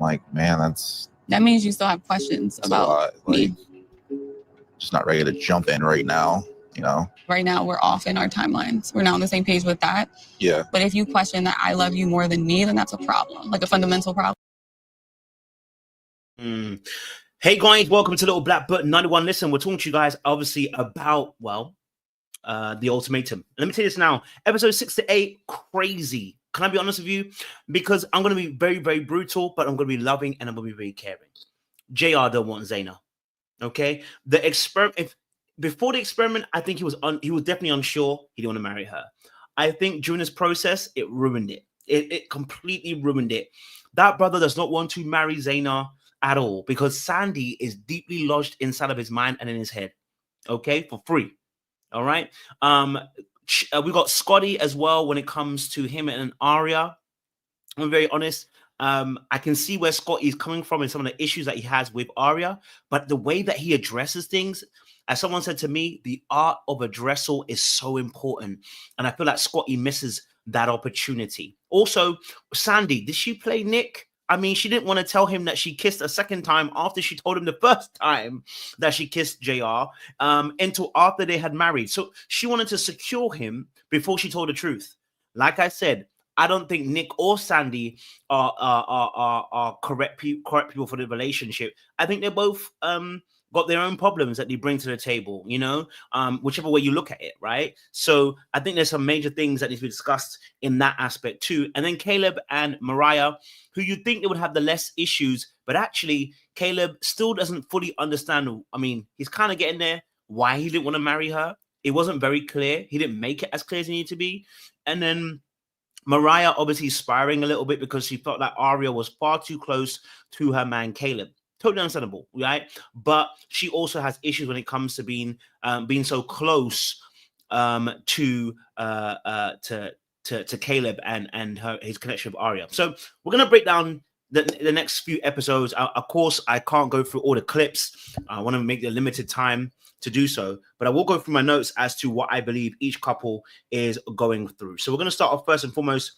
like, man, that means you still have questions about me. Just not ready to jump in right now, you know? Right now, we're off in our timelines. We're not on the same page with that. Yeah. But if you question that I love you more than me, then that's a problem, like a fundamental problem. Hey guys, welcome to Little Black Button 91. Listen, we're talking to you guys obviously about, well, the Ultimatum. Let me tell you this now. Episode 6 to 8, crazy. Can I be honest with you? Because I'm going to be very, very brutal, but I'm going to be loving and I'm going to be very caring. JR don't want Zaina. Okay? The experiment, before the experiment, I think he was definitely unsure. He didn't want to marry her. I think during this process, it ruined it. It completely ruined it. That brother does not want to marry Zaina at all because Sandy is deeply lodged inside of his mind and in his head. Okay? For free. All right. We got Scotty as well when it comes to him and Arya. I'm very honest. I can see where Scotty is coming from and some of the issues that he has with Arya, but the way that he addresses things, as someone said to me, the art of addressal is so important. And I feel like Scotty misses that opportunity. Also, Sandy, did she play Nick? I mean, she didn't want to tell him that she kissed a second time after she told him the first time that she kissed JR until after they had married. So she wanted to secure him before she told the truth. Like I said, I don't think Nick or Sandy are correct people for the relationship. I think they're both got their own problems that they bring to the table, you know, whichever way you look at it, right? So I think there's some major things that need to be discussed in that aspect too. And then Caleb and Mariah, who you'd think they would have the less issues, but actually Caleb still doesn't fully understand. I mean, he's kind of getting there, why he didn't want to marry her. It wasn't very clear. He didn't make it as clear as he needed to be. And then Mariah obviously sparring a little bit because she felt like Arya was far too close to her man Caleb. Totally understandable, right? But she also has issues when it comes to being so close to Caleb and his connection with Arya. So we're gonna break down the next few episodes. Of course, I can't go through all the clips. I want to make the limited time to do so, but I will go through my notes as to what I believe each couple is going through. So we're going to start off first and foremost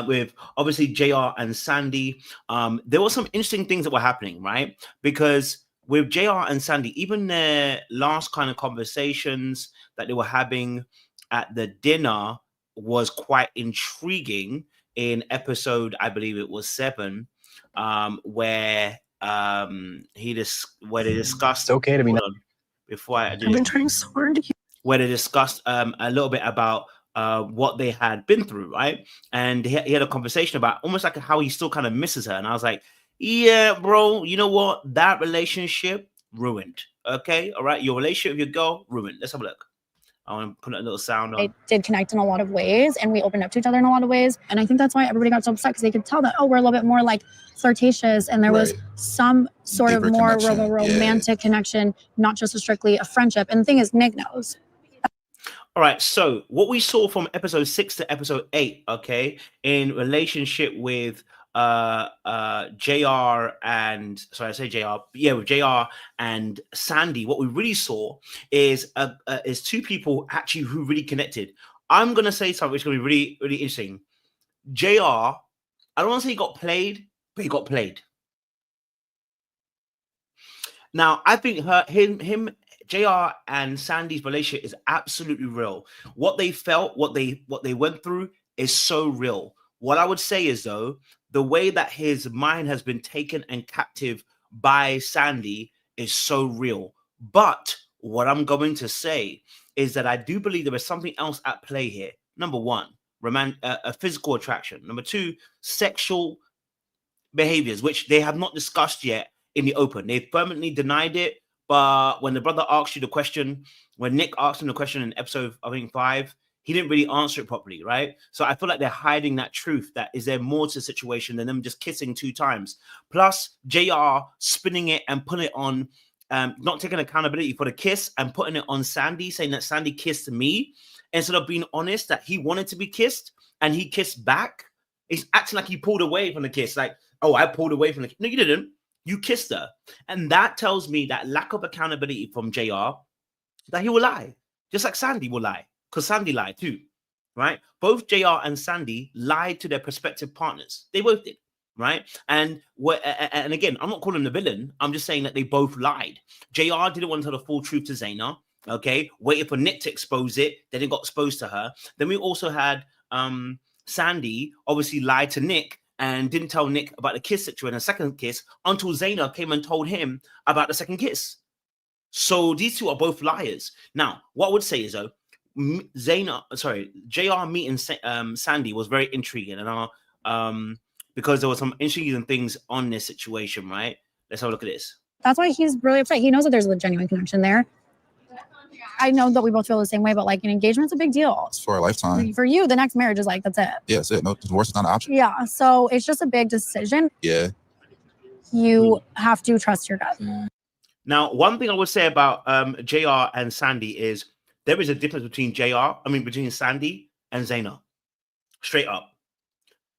with obviously JR and Sandy. There were some interesting things that were happening, right? Because with JR and Sandy, even their last kind of conversations that they were having at the dinner was quite intriguing in episode, I believe it was 7, where they discussed. It's okay to be. Before I do, I've been trying so hard to. Where they discussed a little bit about what they had been through, right? And he had a conversation about almost like how he still kind of misses her. And I was like, yeah, bro, you know what? That relationship ruined. Okay, all right, your relationship with your girl ruined. Let's have a look. I want to put a little sound on. They did connect in a lot of ways, and we opened up to each other in a lot of ways. And I think that's why everybody got so upset, because they could tell that, oh, we're a little bit more like flirtatious, and there was some sort Deeper of more connection. romantic connection, not just strictly a friendship. And the thing is, Nick knows. All right, so what we saw from episode 6 to episode 8, okay, in relationship with JR and with JR and Sandy, what we really saw is two people actually who really connected. I'm gonna say something which is gonna be really, really interesting. JR, I don't want to say he got played, but he got played. Now, I think him, JR and Sandy's relationship is absolutely real. What they felt, what they went through is so real. What I would say is, though, the way that his mind has been taken and captive by Sandy is so real. But what I'm going to say is that I do believe there is something else at play here. Number one, a physical attraction. Number two, sexual behaviors, which they have not discussed yet in the open. They permanently denied it. But when the brother asked you the question, when Nick asked him the question in episode, I think 5, he didn't really answer it properly, right? So I feel like they're hiding that truth, that is there more to the situation than them just kissing 2 times. Plus, JR spinning it and putting it on, not taking accountability for the kiss and putting it on Sandy, saying that Sandy kissed me, instead of being honest that he wanted to be kissed and he kissed back. He's acting like he pulled away from the kiss. Like, oh, I pulled away from the kiss. No, you didn't. You kissed her. And that tells me that lack of accountability from JR, that he will lie, just like Sandy will lie. Because Sandy lied too, right? Both JR and Sandy lied to their prospective partners. They both did. right? And and again, I'm not calling them the villain. I'm just saying that they both lied. JR didn't want to tell the full truth to Zaina. Okay, waited for Nick to expose it. Then it got exposed to her. Then we also had Sandy obviously lied to Nick and didn't tell Nick about the kiss situation, a second kiss, until Zaina came and told him about the second kiss. So these two are both liars. Now, what I would say is though, JR meeting Sandy was very intriguing, and because there were some intriguing things on this situation, right? Let's have a look at this. That's why he's really upset. He knows that there's a genuine connection there. I know that we both feel the same way, but like an engagement's a big deal. It's for a lifetime. For you, the next marriage is like, that's it. Yeah, that's it. No, divorce is not an option. Yeah, so it's just a big decision. Yeah. You have to trust your gut. Now, one thing I would say about JR and Sandy is there is a difference between between Sandy and Zaina. Straight up.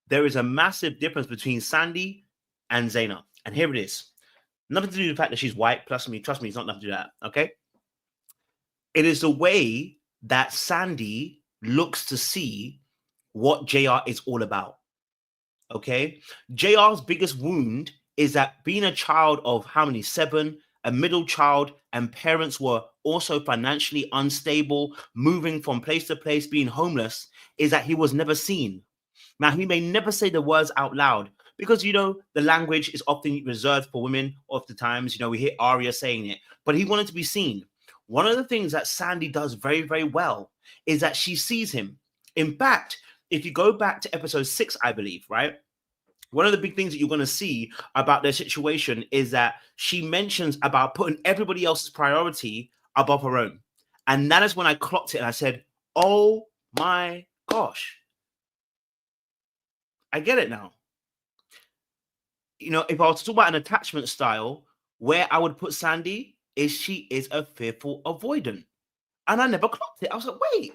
There is a massive difference between Sandy and Zaina. And here it is. Nothing to do with the fact that she's white. Trust me, it's not nothing to do with that. Okay? It is the way that Sandy looks to see what JR is all about. Okay? JR's biggest wound is that being a child of how many? 7, a middle child, and parents were also financially unstable, moving from place to place, being homeless, is that he was never seen. Now, he may never say the words out loud because, the language is often reserved for women oftentimes. We hear Arya saying it, but he wanted to be seen. One of the things that Sandy does very, very well is that she sees him. In fact, if you go back to episode 6, I believe, right? One of the big things that you're going to see about their situation is that she mentions about putting everybody else's priority above her own. And that is when I clocked it and I said, oh my gosh. I get it now. If I was to talk about an attachment style, where I would put Sandy is she is a fearful avoidant. And I never clocked it. I was like, wait.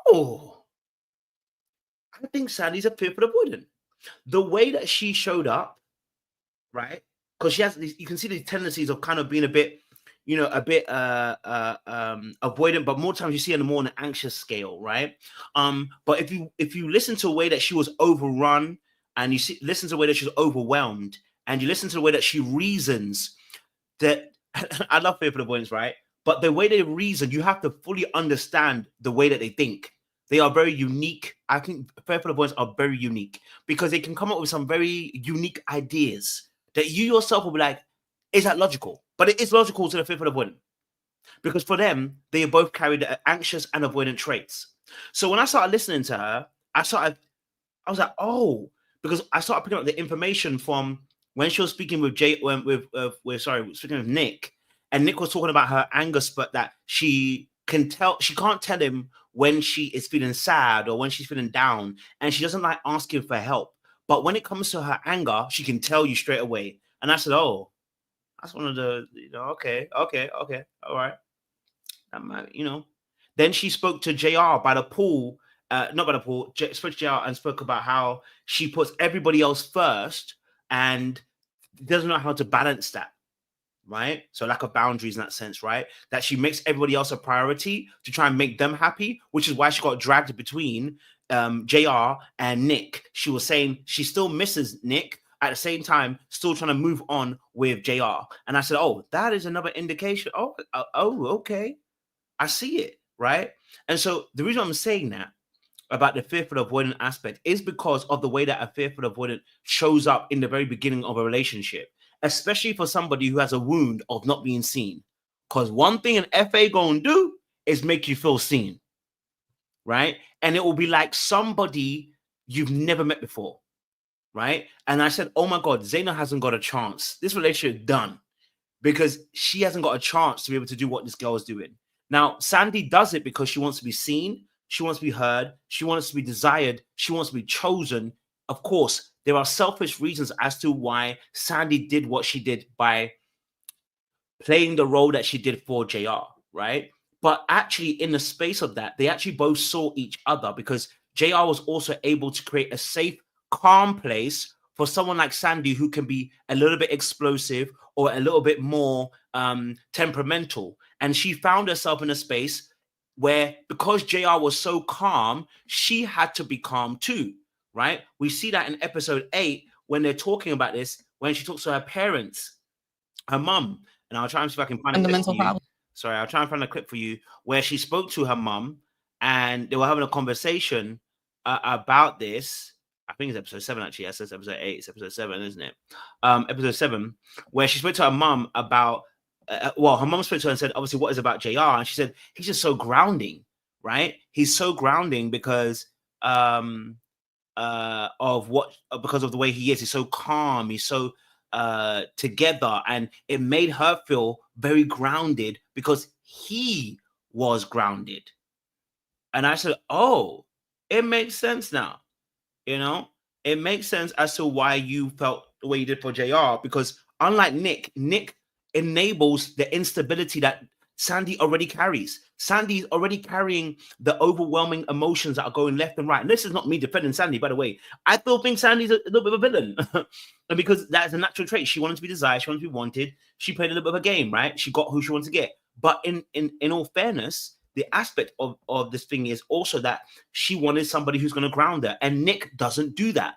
Oh. I think Sandy's a fearful avoidant. The way that she showed up, right? Because she has these, you can see these tendencies of kind of being a bit avoidant, but more times you see her more on an anxious scale, right? But if you listen to the way that she was overrun, and listen to the way that she was overwhelmed, and you listen to the way that she reasons, that I love fearful avoidance, right? But the way they reason, you have to fully understand the way that they think. They are very unique. I think fearful avoidance are very unique because they can come up with some very unique ideas that you yourself will be like, is that logical? But it is logical to the fearful avoidant because for them, they both carry the anxious and avoidant traits. So when I started listening to her, I was like, oh, because I started picking up the information from when she was speaking with speaking with Nick, and Nick was talking about her anger spurt that she can't tell him when she is feeling sad or when she's feeling down, and she doesn't like asking for help. But when it comes to her anger, she can tell you straight away. And I said, oh, that's one of the, okay, all right. Then she spoke to JR by the pool, not by the pool, spoke to JR and spoke about how she puts everybody else first and doesn't know how to balance that. Right? So lack of boundaries in that sense, right? That she makes everybody else a priority to try and make them happy, which is why she got dragged between JR and Nick. She was saying she still misses Nick, at the same time, still trying to move on with JR. And I said, oh, that is another indication. Oh, okay. I see it, right? And so the reason I'm saying that about the fearful avoidant aspect is because of the way that a fearful avoidant shows up in the very beginning of a relationship, especially for somebody who has a wound of not being seen. Because one thing an FA gonna do is make you feel seen, right? And it will be like somebody you've never met before, right? And I said, oh my God, Zaina hasn't got a chance. This relationship is done because she hasn't got a chance to be able to do what this girl is doing. Now, Sandy does it because she wants to be seen. She wants to be heard. She wants to be desired. She wants to be chosen. Of course, there are selfish reasons as to why Sandy did what she did by playing the role that she did for JR, right? But actually, in the space of that, they actually both saw each other because JR was also able to create a safe, calm place for someone like Sandy who can be a little bit explosive or a little bit more temperamental. And she found herself in a space where, because JR was so calm, she had to be calm too, right? We see that in episode 8 when they're talking about this, when she talks to her parents, her mum, and I'll try and see if I can find And a the clip mental for you. problem. Sorry, I'll try and find a clip for you where she spoke to her mum and they were having a conversation about this. I think it's episode 7, actually. Yes, it's episode 8. It's episode 7, isn't it? Episode 7, where she spoke to her mum about, her mum spoke to her and said, obviously, what is about JR? And she said, he's just so grounding, right? He's so grounding because because of the way he is. He's so calm. He's so together. And it made her feel very grounded because he was grounded. And I said, oh, it makes sense now. You know, it makes sense as to why you felt the way you did for JR, because unlike Nick enables the instability that Sandy already carries. Sandy's already carrying the overwhelming emotions that are going left and right. And this is not me defending Sandy, by the way. I still think Sandy's a little bit of a villain. And because that's a natural trait. She wanted to be desired. She wanted to be wanted. She played a little bit of a game, right? She got who she wanted to get. But in all fairness, the aspect of this thing is also that she wanted somebody who's going to ground her. And Nick doesn't do that.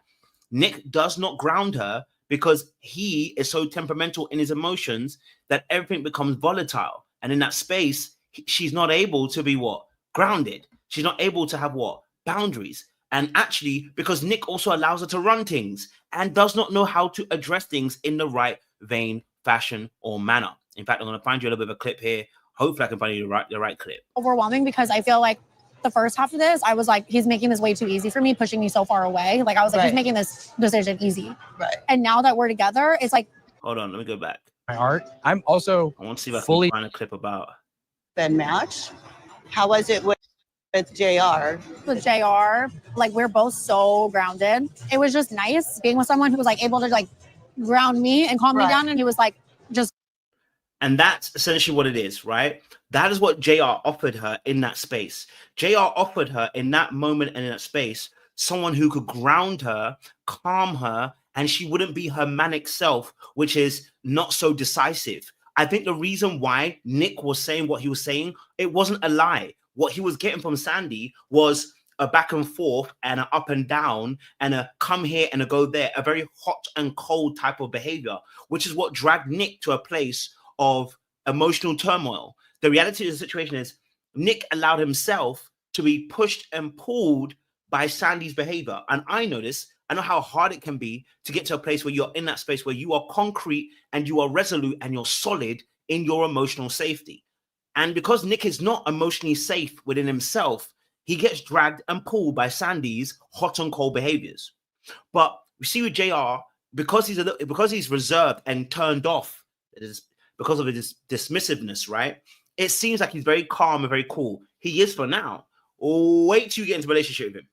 Nick does not ground her because he is so temperamental in his emotions that everything becomes volatile. And in that space, she's not able to be what? Grounded. She's not able to have what? Boundaries. And actually, because Nick also allows her to run things and does not know how to address things in the right vein, fashion, or manner. In fact, I'm going to find you a little bit of a clip here. Hopefully I can find you the right clip. Overwhelming because I feel like the first half of this, I was like, he's making this way too easy for me, pushing me so far away. Like I was like, he's making this decision easy. Right. And now that we're together, it's like. Hold on, let me go back. My heart. I'm also I want to see if I fully can find a clip about. Then match. How was it with JR? With JR, like we're both so grounded. It was just nice being with someone who was like able to like ground me and calm me down. And he was like, just. And that's essentially what it is, right? That is what JR offered her in that space. JR offered her in that moment and in that space someone who could ground her, calm her, and she wouldn't be her manic self, which is not so decisive. I think the reason why Nick was saying what he was saying, it wasn't a lie. What he was getting from Sandy was a back and forth and an up and down and a come here and a go there, a very hot and cold type of behavior, which is what dragged Nick to a place of emotional turmoil. The reality of the situation is Nick allowed himself to be pushed and pulled by Sandy's behavior. And I know this. I know how hard it can be to get to a place where you're in that space where you are concrete and you are resolute and you're solid in your emotional safety. And because Nick is not emotionally safe within himself, he gets dragged and pulled by Sandy's hot and cold behaviors. But we see with JR, because he's reserved and turned off, it is because of his dismissiveness, right? It seems like he's very calm and very cool. He is for now. Wait till you get into a relationship with him.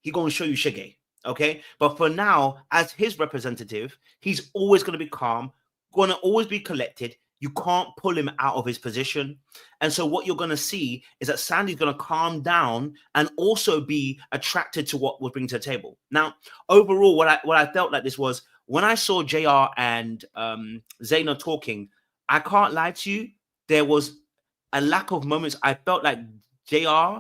He's going to show you shiggy, okay? But for now, as his representative, he's always going to be calm, going to always be collected. You can't pull him out of his position. And so what you're going to see is that Sandy's going to calm down and also be attracted to what we'll bring to the table. Now, overall, what I felt like this was, when I saw JR and Zaina talking, I can't lie to you, there was a lack of moments. I felt like JR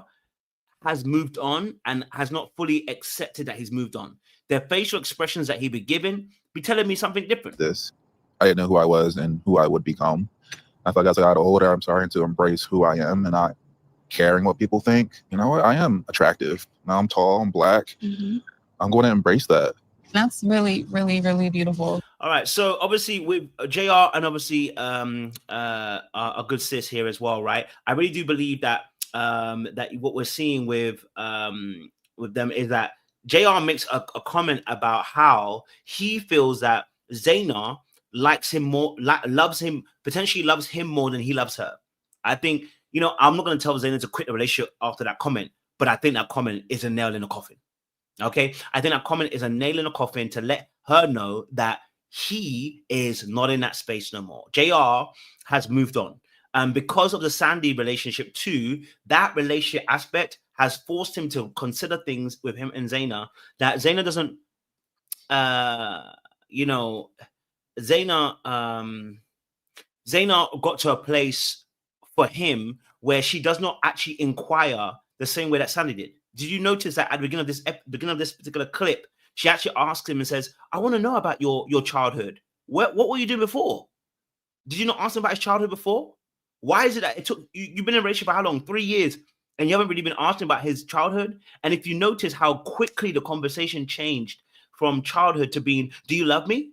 has moved on and has not fully accepted that he's moved on. Their facial expressions that he be giving be telling me something different. I didn't know who I was and who I would become. I feel like as I got older, I'm starting to embrace who I am and not caring what people think. You know what? I am attractive. Now I'm tall, I'm black. Mm-hmm. I'm going to embrace that. That's really, really, really beautiful. All right. So obviously with JR and obviously a good sis here as well, right? I really do believe that that what we're seeing with them is that JR makes a comment about how he feels that Zaina likes him more, potentially loves him more than he loves her. I think, you know, I'm not going to tell Zaina to quit the relationship after that comment, but I think that comment is a nail in the coffin. Okay, I think that comment is a nail in the coffin to let her know that he is not in that space no more. JR has moved on. Because of the Sandy relationship too, that relationship aspect has forced him to consider things with him and Zaina that Zaina doesn't, Zaina got to a place for him where she does not actually inquire the same way that Sandy did. Did you notice that at the beginning of this particular clip, She actually asks him and says, I want to know about your childhood. What were you doing before? Did you not ask him about his childhood before? Why is it that it took you've been in a relationship for how long? 3 years, and you haven't really been asking about his childhood? And if you notice how quickly the conversation changed from childhood to being, do you love me?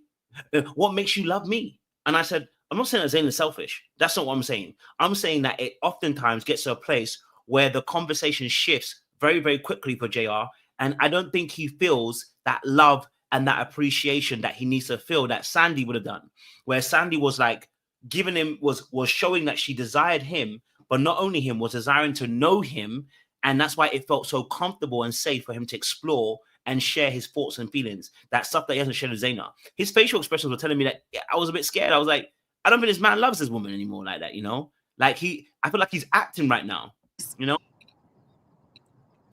What makes you love me? And I said, I'm not saying that Zayn is selfish. That's not what I'm saying. I'm saying that it oftentimes gets to a place where the conversation shifts very, very quickly for JR. And I don't think he feels that love and that appreciation that he needs to feel that Sandy would have done. Where Sandy was like giving him, was showing that she desired him, but not only him, was desiring to know him. And that's why it felt so comfortable and safe for him to explore and share his thoughts and feelings. That stuff that he hasn't shared with Zaina. His facial expressions were telling me that I was a bit scared. I was like, I don't think this man loves this woman anymore like that, you know? Like I feel like he's acting right now, you know?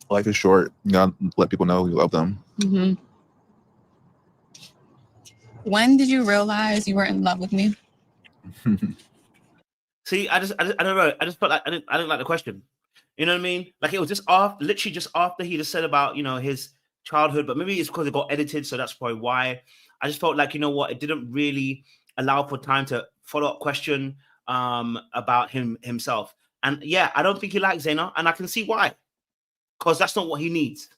Life is short. You gotta let people know you love them. Mm-hmm. When did you realize you were in love with me? See, I don't know. I just felt like I didn't like the question. You know what I mean? Like it was just literally just after he just said about, you know, his childhood, but maybe it's because it got edited, so that's probably why. I just felt like, you know what, it didn't really allow for time to follow up question about himself. And yeah, I don't think he likes Zaina, and I can see why. Because that's not what he needs.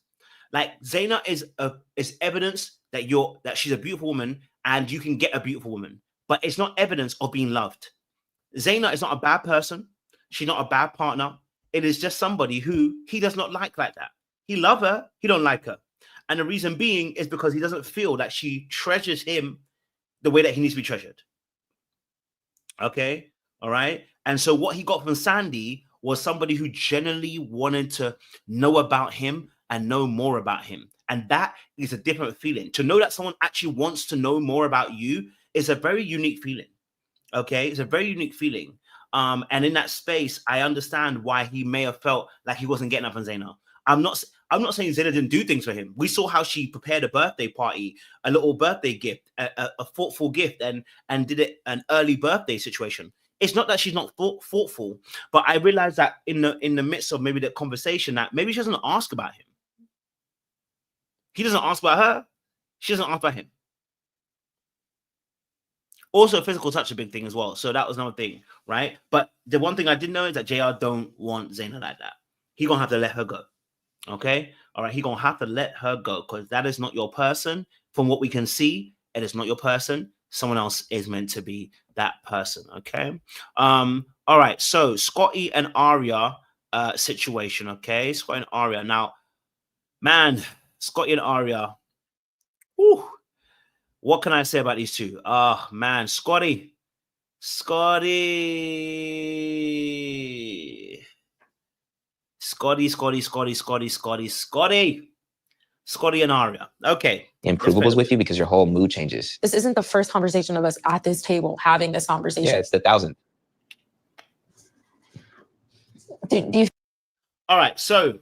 Like Zaina is evidence that she's a beautiful woman and you can get a beautiful woman, but it's not evidence of being loved. Zaina is not a bad person. She's not a bad partner. It is just somebody who he does not like that. He love her, he don't like her. And the reason being is because he doesn't feel that she treasures him the way that he needs to be treasured. Okay, all right. And so what he got from Sandy was somebody who genuinely wanted to know about him and know more about him. And that is a different feeling. To know that someone actually wants to know more about you is a very unique feeling. Okay, it's a very unique feeling. And in that space, I understand why he may have felt like he wasn't getting up on Zaina. I'm not saying Zaina didn't do things for him. We saw how she prepared a birthday party, a little birthday gift, a thoughtful gift, and did it an early birthday situation. It's not that she's not thoughtful, but I realized that in the midst of maybe the conversation that maybe she doesn't ask about him. He doesn't ask about her. She doesn't ask about him. Also, physical touch is a big thing as well. So that was another thing, right? But the one thing I did know is that JR don't want Zaina like that. He gonna have to let her go. Okay? All right, he gonna have to let her go because that is not your person. From what we can see, it is not your person. Someone else is meant to be that person. Okay. All right. So Scotty and Arya situation. Okay, Scotty and Arya. Now, man, Scotty and Arya. Whew, what can I say about these two? Oh man, Scotty and Arya. Okay. Improvables with you because your whole mood changes. This isn't the first conversation of us at this table having this conversation. Yeah, it's the 1,000th. Do you? All right, so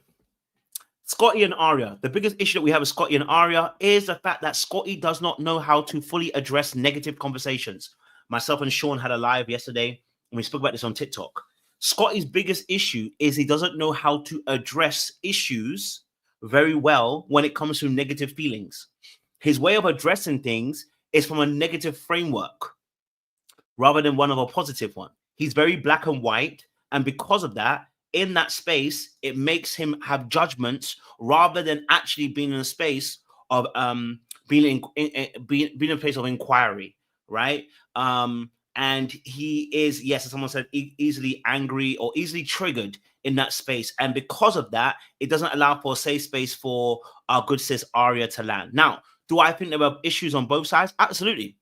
Scotty and Arya. The biggest issue that we have with Scotty and Arya is the fact that Scotty does not know how to fully address negative conversations. Myself and Sean had a live yesterday, and we spoke about this on TikTok. Scotty's biggest issue is he doesn't know how to address issues very well when it comes to negative feelings. His way of addressing things is from a negative framework rather than one of a positive one. He's very black and white, and because of that, in that space, it makes him have judgments rather than actually being in a space of being in a place of inquiry, right? And he is, yes, as someone said, easily angry or easily triggered in that space. And because of that, it doesn't allow for a safe space for our good sis Arya to land. Now, do I think there were issues on both sides? Absolutely.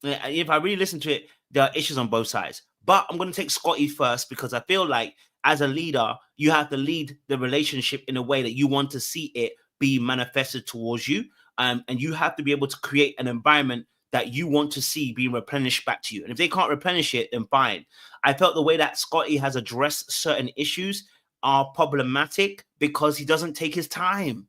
If I really listen to it, there are issues on both sides. But I'm going to take Scotty first because I feel like as a leader, you have to lead the relationship in a way that you want to see it be manifested towards you. And you have to be able to create an environment that you want to see being replenished back to you. And if they can't replenish it, then fine. I felt the way that Scotty has addressed certain issues are problematic because he doesn't take his time.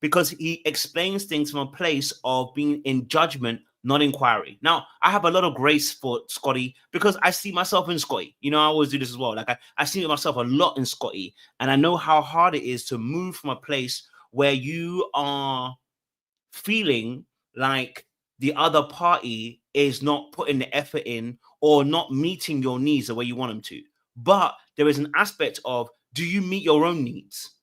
Because he explains things from a place of being in judgment, not inquiry. Now, I have a lot of grace for Scotty because I see myself in Scotty. You know, I always do this as well. Like I see myself a lot in Scotty. And I know how hard it is to move from a place where you are feeling like the other party is not putting the effort in or not meeting your needs the way you want them to. But there is an aspect of, do you meet your own needs,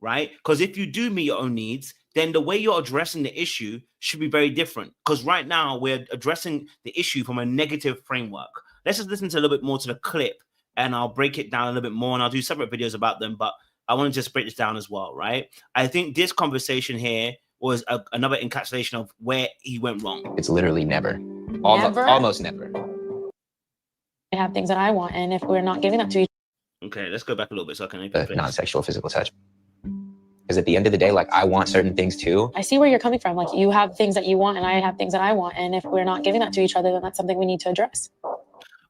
right? Because if you do meet your own needs, then the way you're addressing the issue should be very different. Because right now we're addressing the issue from a negative framework. Let's just listen to a little bit more to the clip, and I'll break it down a little bit more, and I'll do separate videos about them, but I want to just break this down as well, right? I think this conversation here was another encapsulation of where he went wrong. It's literally never. Never? Almost never. I have things that I want, and if we're not giving that to each Okay, let's go back a little bit so I can Non-sexual physical touch. Because at the end of the day, like, I want certain things too. I see where you're coming from. Like, you have things that you want, and I have things that I want, and if we're not giving that to each other, then that's something we need to address.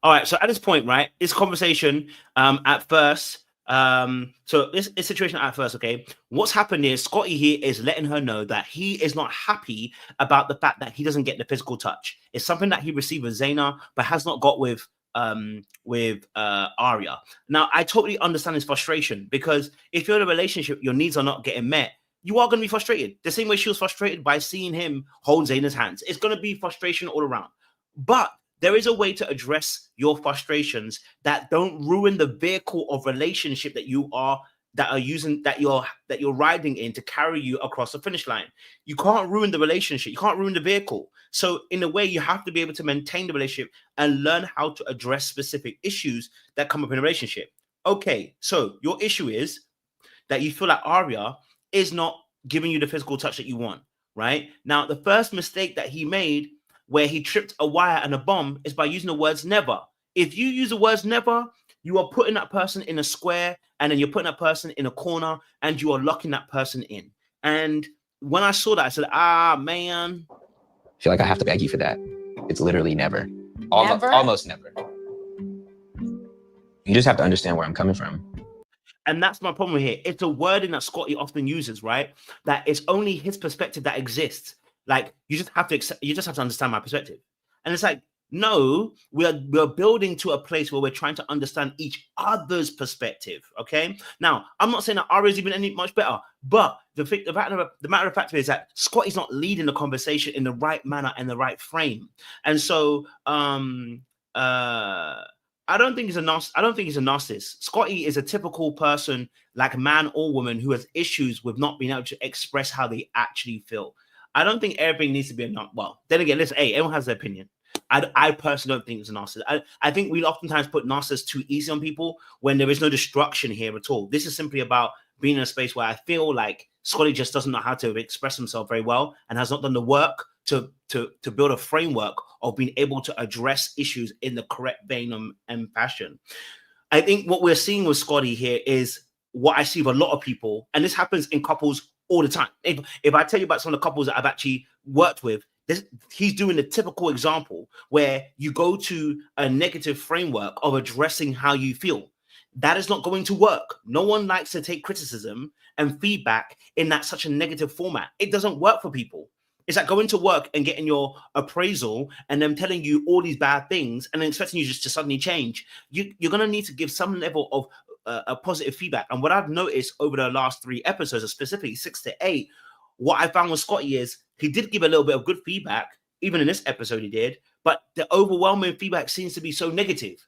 All right, so at this point, right, this conversation at first, so this situation at first, okay, what's happened is Scotty here is letting her know that he is not happy about the fact that he doesn't get the physical touch. It's something that he received with Zaina, but has not got with Arya. Now, I totally understand his frustration, because if you're in a relationship, your needs are not getting met, you are going to be frustrated. The same way she was frustrated by seeing him hold Zaina's hands. It's going to be frustration all around. But there is a way to address your frustrations that don't ruin the vehicle of relationship that you're riding in to carry you across the finish line. You can't ruin the relationship. You can't ruin the vehicle. So in a way, you have to be able to maintain the relationship and learn how to address specific issues that come up in a relationship. Okay, so your issue is that you feel like Arya is not giving you the physical touch that you want, right? Now, the first mistake that he made, where he tripped a wire and a bomb, is by using the words never. If you use the words never, you are putting that person in a square, and then you're putting that person in a corner, and you are locking that person in. And when I saw that, I said, man. I feel like I have to beg you for that. It's literally never. Almost never. You just have to understand where I'm coming from. And that's my problem here. It's a wording that Scotty often uses, right? That it's only his perspective that exists. Like, you just have to understand my perspective. And it's like, no, we're building to a place where we're trying to understand each other's perspective. Okay. Now, I'm not saying that Arya is even any much better, but the matter of fact is that Scotty's not leading the conversation in the right manner and the right frame. And so, I don't think he's a narcissist. Scotty is a typical person, like man or woman, who has issues with not being able to express how they actually feel. I don't think everything needs to be well, then again, listen, hey, everyone has their opinion. I personally don't think it's a narcissist. I think we oftentimes put narcissists too easy on people when there is no destruction here at all. This is simply about being in a space where I feel like Scotty just doesn't know how to express himself very well and has not done the work to build a framework of being able to address issues in the correct vein and fashion. I think what we're seeing with Scotty here is what I see with a lot of people, and this happens in couples all the time. If I tell you about some of the couples that I've actually worked with, he's doing the typical example where you go to a negative framework of addressing how you feel. That is not going to work. No one likes to take criticism and feedback in such a negative format. It doesn't work for people. It's like going to work and getting your appraisal and them telling you all these bad things and then expecting you just to suddenly change. You're going to need to give some level of a positive feedback. And what I've noticed over the last 3 episodes, specifically 6 to 8, what I found with Scotty is he did give a little bit of good feedback. Even in this episode he did, but the overwhelming feedback seems to be so negative.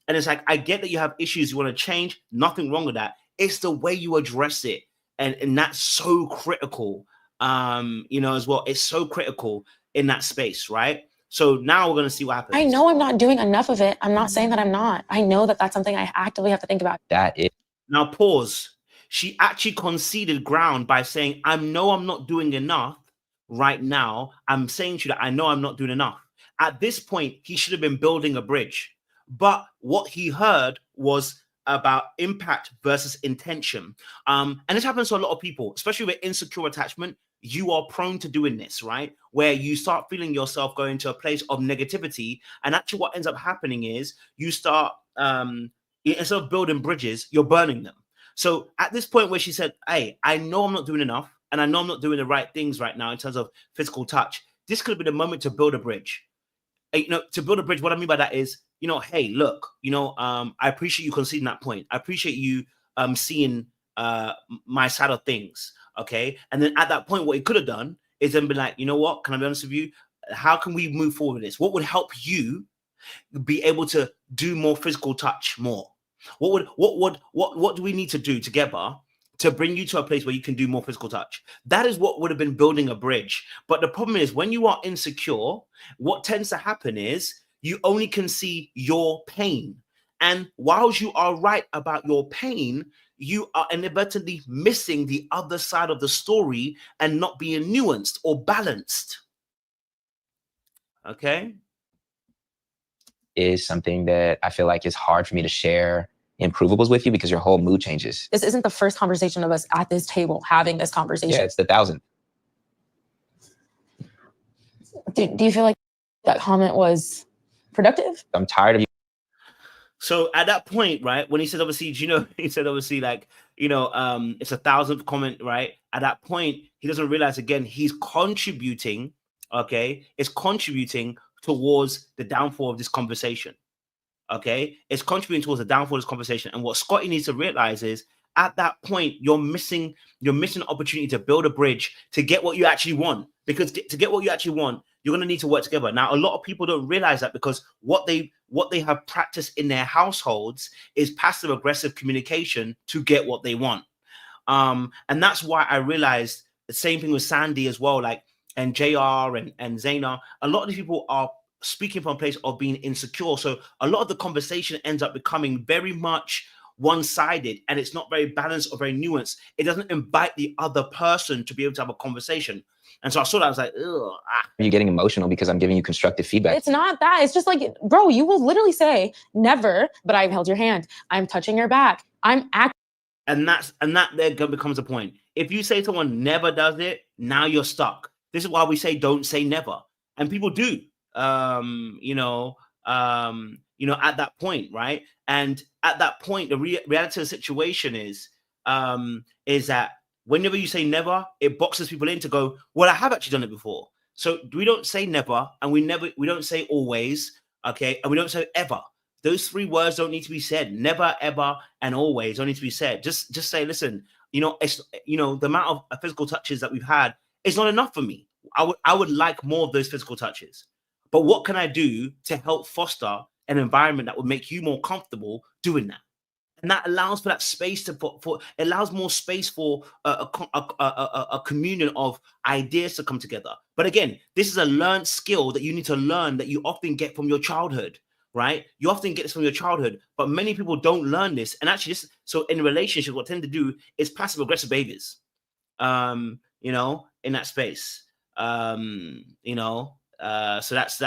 And it's like, I get that you have issues you want to change. Nothing wrong with that. It's the way you address it. And that's so critical, as well. It's so critical in that space, right? So now we're going to see what happens. I know I'm not doing enough of it. I'm not saying that I'm not. I know that that's something I actively have to think about. That is. Now pause. She actually conceded ground by saying, I'm not doing enough right now. I'm saying to you that I know I'm not doing enough. At this point, he should have been building a bridge. But what he heard was about impact versus intention. And this happens to a lot of people, especially with insecure attachment. You are prone to doing this, right? Where you start feeling yourself going to a place of negativity. And actually what ends up happening is you start, instead of building bridges, you're burning them. So at this point where she said, hey, I know I'm not doing enough, and I know I'm not doing the right things right now in terms of physical touch, this could be the moment to build a bridge. To build a bridge, what I mean by that is, hey, look, I appreciate you conceding that point. I appreciate you seeing my side of things. Okay. And then at that point, what he could have done is then be like, you know what? Can I be honest with you? How can we move forward with this? What would help you be able to do more physical touch more? What do we need to do together to bring you to a place where you can do more physical touch? That is what would have been building a bridge. But the problem is, when you are insecure, what tends to happen is you only can see your pain. And whilst you are right about your pain, you are inadvertently missing the other side of the story and not being nuanced or balanced. Okay? Is something that I feel like is hard for me to share improvables with you because your whole mood changes. This isn't the first conversation of us at this table having this conversation. Yeah, it's the 1,000th. Do you feel like that comment was productive? I'm tired of you. So at that point, right, when he said, obviously, he said, obviously, like, it's 1,000th comment, right? At that point, he doesn't realize, again, he's contributing, okay? It's contributing towards the downfall of this conversation, okay? It's contributing towards the downfall of this conversation. And what Scotty needs to realize is, at that point, you're missing an opportunity to build a bridge to get what you actually want. Because to get what you actually want, you're going to need to work together. Now, a lot of people don't realize that, because what they have practiced in their households is passive aggressive communication to get what they want. And that's why I realized the same thing with Sandy as well, like, and JR and Zaina. A lot of these people are speaking from a place of being insecure. So a lot of the conversation ends up becoming very much one-sided, and it's not very balanced or very nuanced. It doesn't invite the other person to be able to have a conversation. And so I saw that, I was like, ugh. Are you getting emotional because I'm giving you constructive feedback? It's not that. It's just like, bro, you will literally say never, but I've held your hand. I'm touching your back. I'm acting. And that there becomes a point. If you say someone never does it, now you're stuck. This is why we say don't say never. And people do, at that point, right? And at that point, the reality of the situation is that whenever you say never, it boxes people in to go, well, I have actually done it before. So we don't say never, and we don't say always, okay? And we don't say ever. Those three words don't need to be said. Never, ever, and always don't need to be said. Just say, listen, it's the amount of physical touches that we've had is not enough for me. I would like more of those physical touches. But what can I do to help foster an environment that would make you more comfortable doing that? And that allows for that space allows more space for a communion of ideas to come together. But again, this is a learned skill that you need to learn, that you often get from your childhood, right? You often get this from your childhood, but many people don't learn this. And actually, so in relationships, what tend to do is passive aggressive behaviors, in that space, so that's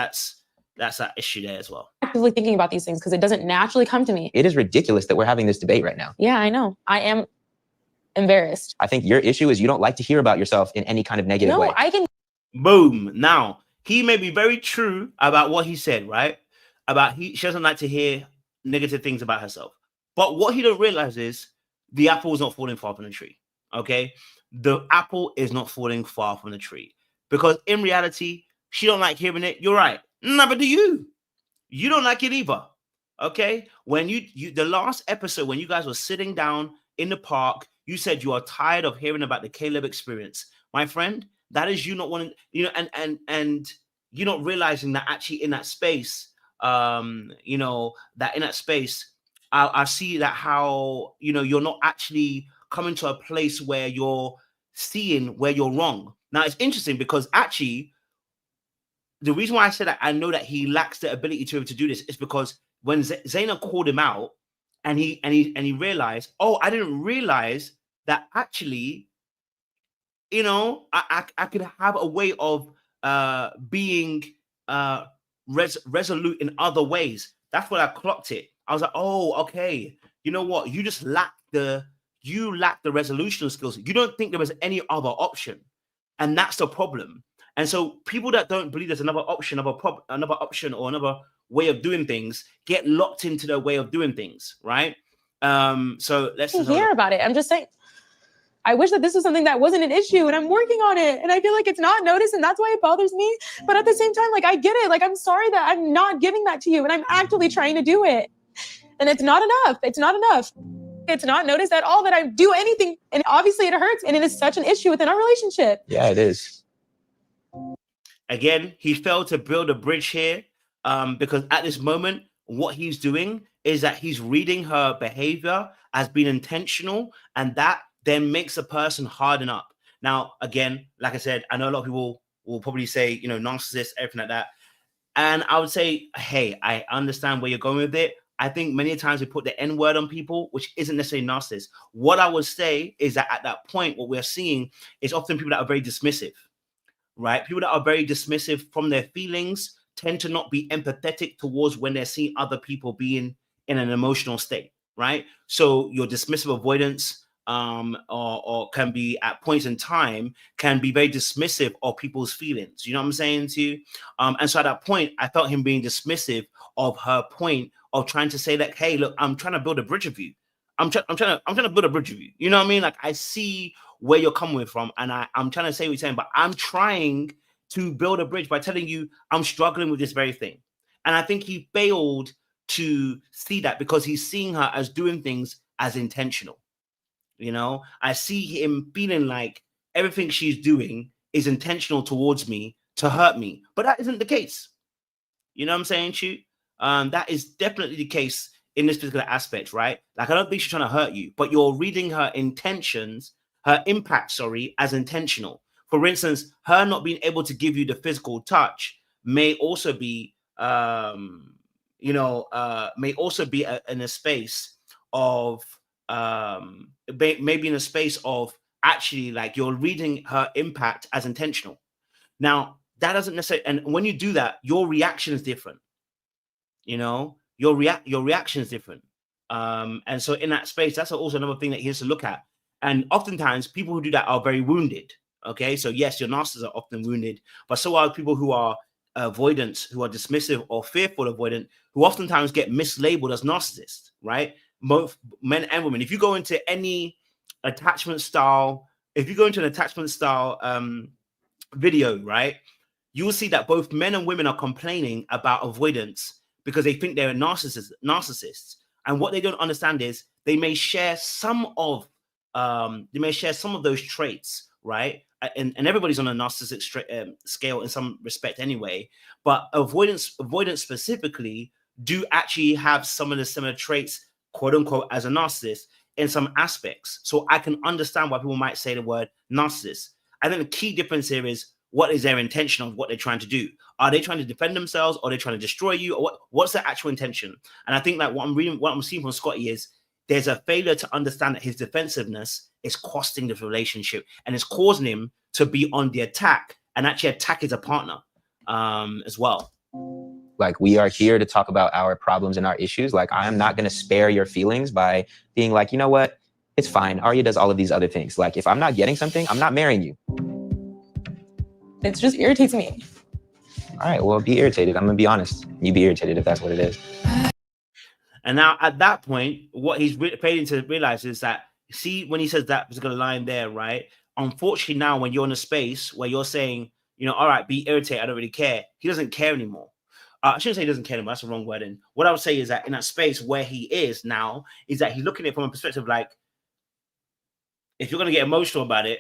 that issue there as well. Actively thinking about these things because it doesn't naturally come to me. It is ridiculous that we're having this debate right now. Yeah, I know. I am embarrassed. I think your issue is you don't like to hear about yourself in any kind of negative way. No, I can. Boom. Now, he may be very true about what he said, right? She doesn't like to hear negative things about herself. But what he don't realize is the apple is not falling far from the tree, okay? The apple is not falling far from the tree. Because in reality, she don't like hearing it. You're right. Never do you. You don't like it either. Okay? When you the last episode, when you guys were sitting down in the park, you said you are tired of hearing about the Caleb experience. My friend, that is you not wanting, and you're not realizing that actually in that space, I see that how, you're not actually coming to a place where you're seeing where you're wrong. Now, it's interesting because actually, the reason why I said that I know that he lacks the ability to be able to do this is because when Zaina called him out and he realized, oh, I didn't realize that actually, I could have a way of being resolute in other ways. That's when I clocked it. I was like, oh, okay. You know what? You just lack the resolution skills. You don't think there was any other option. And that's the problem. And so people that don't believe there's another option, another option or another way of doing things get locked into their way of doing things, right? So let's hear about it. I'm just saying, I wish that this was something that wasn't an issue, and I'm working on it. And I feel like it's not noticed, and that's why it bothers me. But at the same time, like, I get it. Like, I'm sorry that I'm not giving that to you, and I'm actively trying to do it. And it's not enough. It's not enough. It's not noticed at all that I do anything. And obviously it hurts, and it is such an issue within our relationship. Yeah, it is. Again, he failed to build a bridge here because at this moment, what he's doing is that he's reading her behavior as being intentional, and that then makes a person harden up. Now, again, like I said, I know a lot of people will probably say, you know, narcissist, everything like that. And I would say, hey, I understand where you're going with it. I think many times we put the N word on people, which isn't necessarily narcissist. What I would say is that at that point, what we're seeing is often people that are very dismissive, right? People that are very dismissive from their feelings tend to not be empathetic towards when they're seeing other people being in an emotional state, right? So your dismissive avoidance or can be at points in time can be very dismissive of people's feelings. You know what I'm saying to you? And so at that point, I felt him being dismissive of her point of trying to say that, hey, look, I'm trying to build a bridge with you. I'm trying to build a bridge with you. You know what I mean? Like, I see where you're coming from, and I'm trying to say what you're saying, but I'm trying to build a bridge by telling you I'm struggling with this very thing. And I think he failed to see that because he's seeing her as doing things as intentional. You know, I see him feeling like everything she's doing is intentional towards me to hurt me, but that isn't the case. You know what I'm saying, Shoot? That is definitely the case in this particular aspect, right? Like, I don't think she's trying to hurt you, but you're reading her intentions, her impact, as intentional. For instance, her not being able to give you the physical touch may also be, in a space of, maybe in a space of actually, like, you're reading her impact as intentional. Now, that doesn't necessarily, and when you do that, your reaction is different. You know, your reaction is different. And so in that space, that's also another thing that he has to look at. And oftentimes people who do that are very wounded. Okay, so yes, your narcissists are often wounded, but so are people who are avoidant, who are dismissive or fearful avoidant, who oftentimes get mislabeled as narcissists, right? Both men and women. If you go into any attachment style, video, right, you will see that both men and women are complaining about avoidance because they think they're narcissists. And what they don't understand is they may share some of those traits, right? And everybody's on a narcissistic scale in some respect anyway. But avoidance specifically do actually have some of the similar traits, quote unquote, as a narcissist in some aspects. So I can understand why people might say the word narcissist. I think the key difference here is, what is their intention of what they're trying to do? Are they trying to defend themselves, or are they trying to destroy you? Or what's their actual intention? And I think that what I'm seeing from Scotty is there's a failure to understand that his defensiveness is costing the relationship and it's causing him to be on the attack and actually attack his partner as well. Like, we are here to talk about our problems and our issues. Like, I am not going to spare your feelings by being like, you know what? It's fine. Arya does all of these other things. Like, if I'm not getting something, I'm not marrying you. It just irritates me. All right, well, be irritated. I'm going to be honest. You be irritated if that's what it is. And now at that point, what he's failing to realize is that, see, when he says that particular line there, right? Unfortunately, now when you're in a space where you're saying, you know, all right, be irritated, I don't really care. He doesn't care anymore. I shouldn't say he doesn't care anymore. That's the wrong word. And what I would say is that in that space where he is now, is that he's looking at it from a perspective like, if you're going to get emotional about it,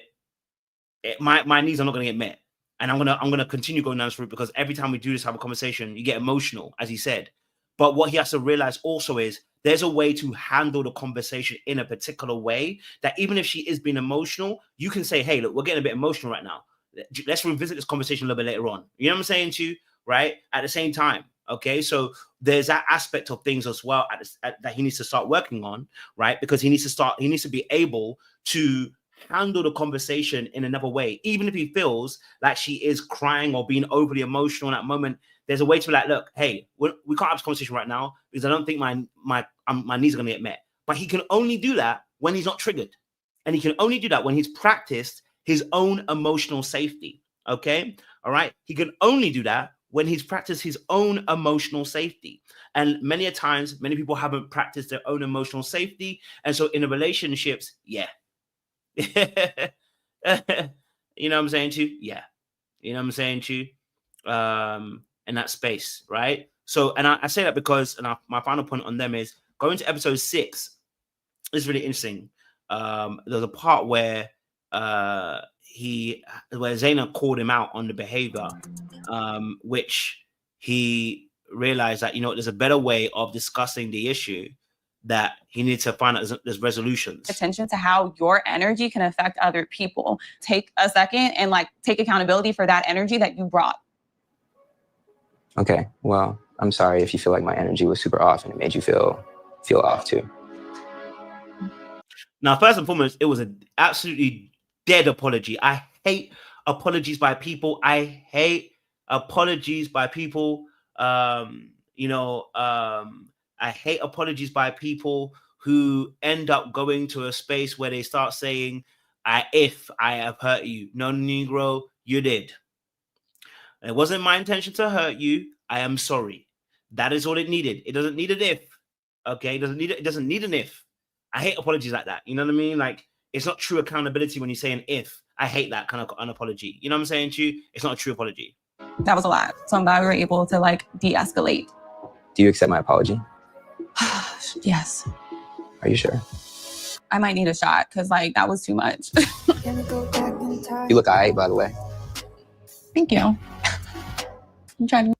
my needs are not going to get met. And I'm gonna continue going down this route because every time we do this type of conversation, you get emotional, as he said. But what he has to realize also is there's a way to handle the conversation in a particular way that even if she is being emotional, you can say, hey, look, we're getting a bit emotional right now. Let's revisit this conversation a little bit later on. You know what I'm saying to you, right? At the same time, okay? So there's that aspect of things as well that he needs to start working on, right? Because he needs to be able to handle the conversation in another way. Even if he feels like she is crying or being overly emotional in that moment, there's a way to be like, look, hey, we can't have this conversation right now because I don't think my needs are going to get met. But he can only do that when he's not triggered. And he can only do that when he's practiced his own emotional safety. Okay? All right? He can only do that when he's practiced his own emotional safety. And many a times, many people haven't practiced their own emotional safety. And so in the relationships, yeah. You know what I'm saying to you? Yeah. You know what I'm saying to you? In that space, right? So, and I say that because, and my final point on them is going to episode 6 is really interesting. There's a part where where Zaina called him out on the behavior, which he realized that, you know, there's a better way of discussing the issue, that he needs to find out there's resolutions. Attention to how your energy can affect other people. Take a second and like take accountability for that energy that you brought. Okay, well, I'm sorry if you feel like my energy was super off and it made you feel off too. Now, first and foremost, it was an absolutely dead apology. I hate apologies by people. I hate apologies by people. I hate apologies by people who end up going to a space where they start saying, if I have hurt you. No, Negro, you did. It wasn't my intention to hurt you. I am sorry. That is all it needed. It doesn't need an if. Okay, it doesn't need an if. I hate apologies like that. You know what I mean? Like, it's not true accountability when you say an if. I hate that kind of an apology. You know what I'm saying to you? It's not a true apology. That was a lot. So I'm glad we were able to like de-escalate. Do you accept my apology? Yes. Are you sure? I might need a shot because like that was too much. You look alright, by the way. Thank you. I'm trying to.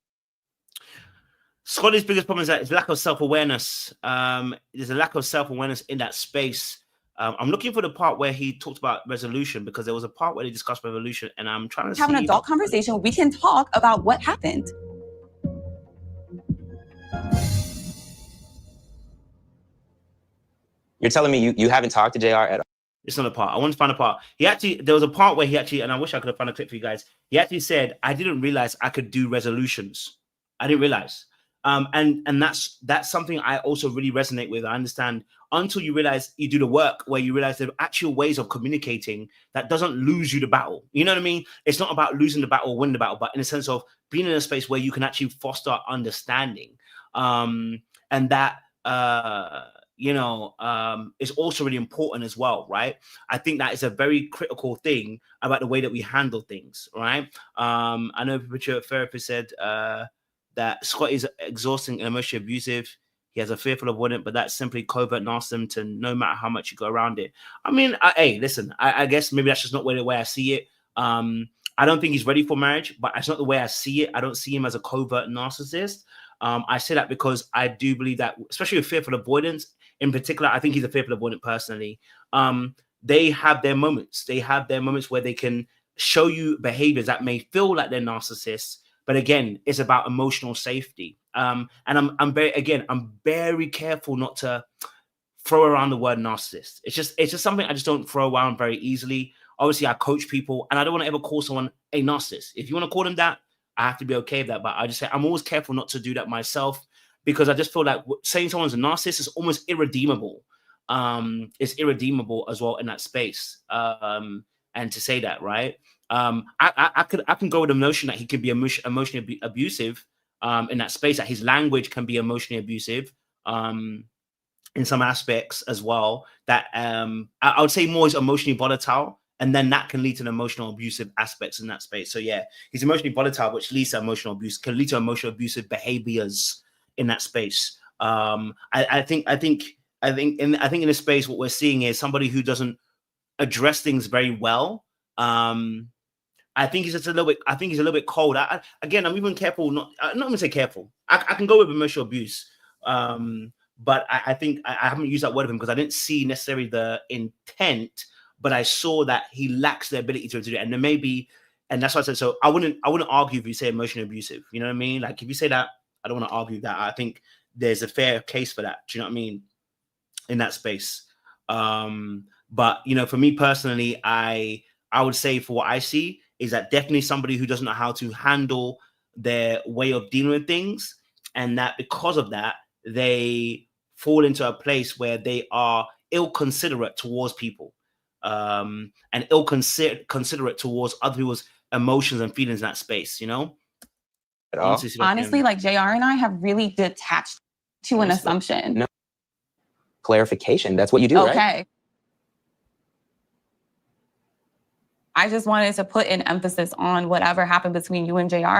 Scotty's biggest problem is that his lack of self-awareness. There's a lack of self-awareness in that space. I'm looking for the part where he talked about resolution, because there was a part where they discussed resolution, and I'm trying to have an adult conversation. We can talk about what happened. You're telling me you haven't talked to JR at all? It's not a part. I want to find a part. There was a part where he actually, and I wish I could have found a clip for you guys. He actually said, I didn't realize I could do resolutions. I didn't realize. And that's something I also really resonate with. I understand, until you realize you do the work where you realize there are actual ways of communicating that doesn't lose you the battle. You know what I mean? It's not about losing the battle or winning the battle, but in a sense of being in a space where you can actually foster understanding. And that, is also really important as well, right? I think that is a very critical thing about the way that we handle things, right? I know Richard Therapist said that Scott is exhausting and emotionally abusive. He has a fearful avoidant, but that's simply covert narcissism to no matter how much you go around it. I mean, listen, I guess maybe that's just not the way I see it. I don't think he's ready for marriage, but it's not the way I see it. I don't see him as a covert narcissist. I say that because I do believe that, especially with fearful avoidance in particular, I think he's a fearful avoidant personally. They have their moments. They have their moments where they can show you behaviors that may feel like they're narcissists, but again, it's about emotional safety. And I'm very careful not to throw around the word narcissist. It's just something I just don't throw around very easily. Obviously, I coach people, and I don't want to ever call someone a narcissist. If you want to call them that, I have to be okay with that. But I just say I'm always careful not to do that myself, because I just feel like saying someone's a narcissist is almost irredeemable. It's irredeemable as well in that space. And to say that, right? I can go with the notion that he can be emotionally abusive in that space, that his language can be emotionally abusive in some aspects as well. That I would say more is emotionally volatile, and then that can lead to emotional abusive aspects in that space. So yeah, he's emotionally volatile, which leads to emotional abuse, can lead to emotional abusive behaviors in that space. I think in this space, what we're seeing is somebody who doesn't address things very well. I think he's just a little bit cold. Again, I'm even careful. I'm not going to say careful. I can go with emotional abuse. But I think I haven't used that word of him because I didn't see necessarily the intent, but I saw that he lacks the ability to do it. And there may be, and that's why I said, so I wouldn't argue if you say emotionally abusive. You know what I mean? Like if you say that, I don't want to argue that. I think there's a fair case for that. Do you know what I mean? In that space. But for me personally, I would say for what I see is that definitely somebody who doesn't know how to handle their way of dealing with things, and that because of that, they fall into a place where they are ill-considerate towards people, and ill-considerate towards other people's emotions and feelings in that space, Honestly, like JR and I have really detached to an assumption. No. Clarification. That's what you do, okay. Right? I just wanted to put an emphasis on whatever happened between you and JR.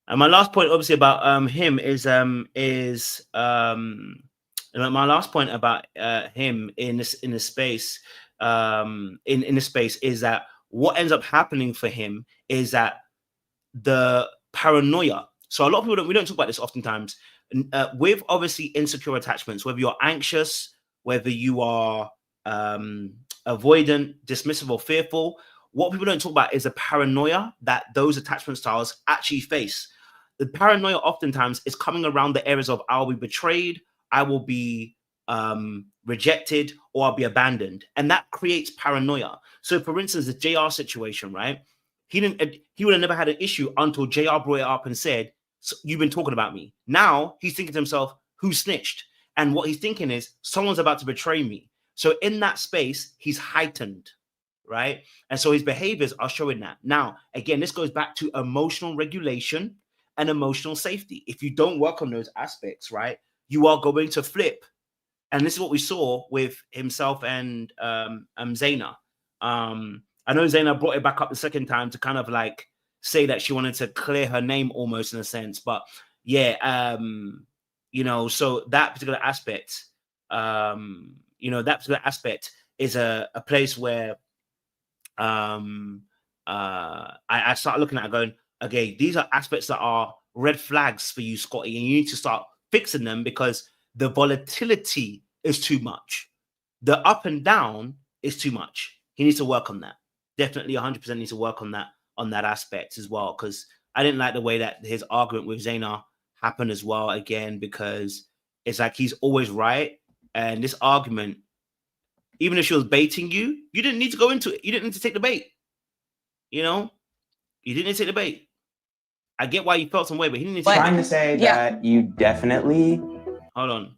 And my last point, obviously, about him is my last point about him in this space, in this space is that what ends up happening for him is that the paranoia. So a lot of people we don't talk about this oftentimes. With obviously insecure attachments, whether you're anxious, whether you are avoidant, dismissive, or fearful, what people don't talk about is the paranoia that those attachment styles actually face. The paranoia oftentimes is coming around the areas of I will be betrayed, I will be rejected, or I'll be abandoned. And that creates paranoia. So for instance, the JR situation, right? He would have never had an issue until JR brought it up and said, so you've been talking about me. Now he's thinking to himself, who snitched? And what he's thinking is someone's about to betray me. So in that space, he's heightened, right? And so his behaviors are showing that. Now, again, this goes back to emotional regulation and emotional safety. If you don't work on those aspects, right, you are going to flip. And this is what we saw with himself and Zaina. I know Zaina brought it back up the second time to kind of like say that she wanted to clear her name almost in a sense. But yeah, you know, so that particular aspect, you know, that particular aspect is a place where I start looking at it going, okay, these are aspects that are red flags for you, Scotty, and you need to start fixing them because the volatility is too much. The up and down is too much. He needs to work on that. Definitely 100% needs to work on that aspect as well, because I didn't like the way that his argument with Zaina happened as well, again, because it's like he's always right. And this argument, even if she was baiting you, you didn't need to go into it. You didn't need to take the bait. You know? You didn't need to take the bait. I get why you felt some way, but he didn't need to take Trying to say that you definitely... Hold on.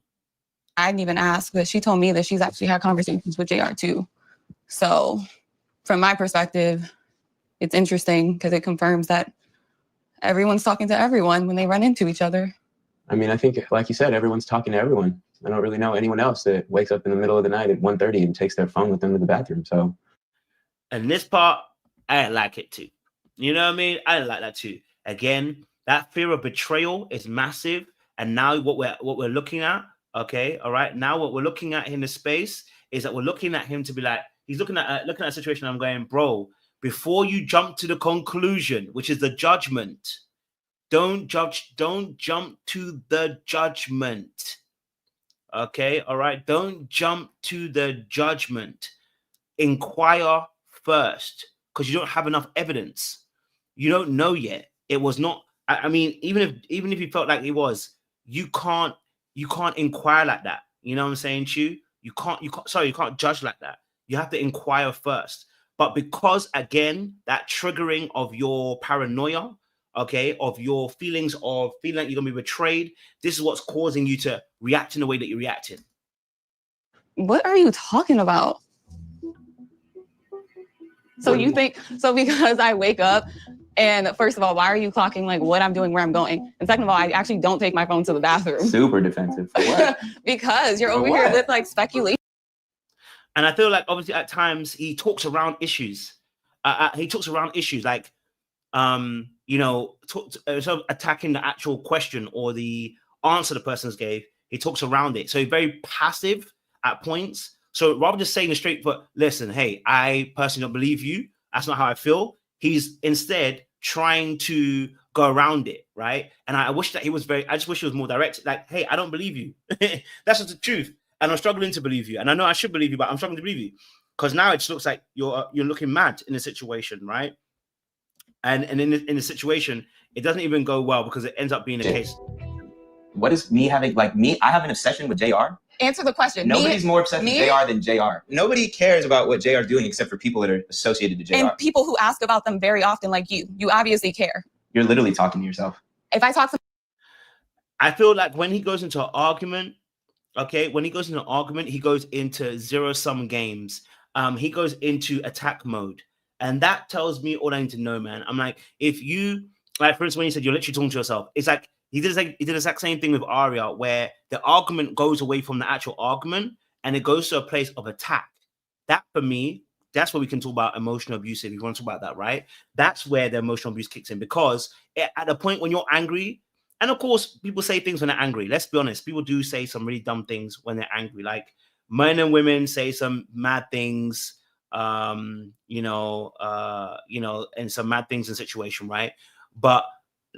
I didn't even ask, but she told me that she's actually had conversations with JR too. So from my perspective, it's interesting because it confirms that everyone's talking to everyone when they run into each other. I mean, I think, like you said, everyone's talking to everyone. I don't really know anyone else that wakes up in the middle of the night at 1:30 and takes their phone with them to the bathroom. So, and this part, I didn't like it too. You know what I mean? I didn't like that too. Again, that fear of betrayal is massive. And now what we're looking at, okay, all right. Now what we're looking at in the space is that we're looking at him to be like, he's looking at a situation. I'm going, bro, before you jump to the conclusion, which is the judgment, don't jump to the judgment. Okay, all right. Don't jump to the judgment. Inquire first, because you don't have enough evidence. You don't know yet. It was not. I mean, even if you felt like it was, you can't inquire like that. You know what I'm saying, Chu? You can't judge like that. You have to inquire first. But because again, that triggering of your paranoia, okay, of your feelings of feeling like you're gonna be betrayed, this is what's causing you to react in the way that you're reacting. What are you talking about? So you think, so because I wake up and first of all, why are you clocking like what I'm doing, where I'm going? And second of all, I actually don't take my phone to the bathroom. Super defensive. For what? Because you're over here with like speculation. And I feel like obviously at times he talks around issues. He talks around issues like, you know, sort of attacking the actual question or the answer the person's gave. He talks around it. So he's very passive at points. So rather than just saying straight, but listen, hey, I personally don't believe you. That's not how I feel. He's instead trying to go around it, right? And I wish that he was I just wish he was more direct. Like, hey, I don't believe you. That's just the truth. And I'm struggling to believe you. And I know I should believe you, but I'm struggling to believe you. Because now it just looks like you're looking mad in the situation, right? And in the situation, it doesn't even go well because it ends up being a case. What is me having, like me, I have an obsession with JR. Answer the question. Nobody's more obsessed with JR than JR. Nobody cares about what JR is doing except for people that are associated to JR. And people who ask about them very often, like you. You obviously care. You're literally talking to yourself. If I talk to... I feel like when he goes into an argument, okay, when he goes into an argument, he goes into zero-sum games. He goes into attack mode. And that tells me all I need to know, man. I'm like, if you, like, for instance, when you said you're literally talking to yourself, it's like, he did the exact same thing with Arya, where the argument goes away from the actual argument and it goes to a place of attack. That, for me, that's where we can talk about emotional abuse. If you want to talk about that, right? That's where the emotional abuse kicks in, because at the point when you're angry, and of course, people say things when they're angry. Let's be honest. People do say some really dumb things when they're angry. Like men and women say some mad things. and some mad things in situation, right? But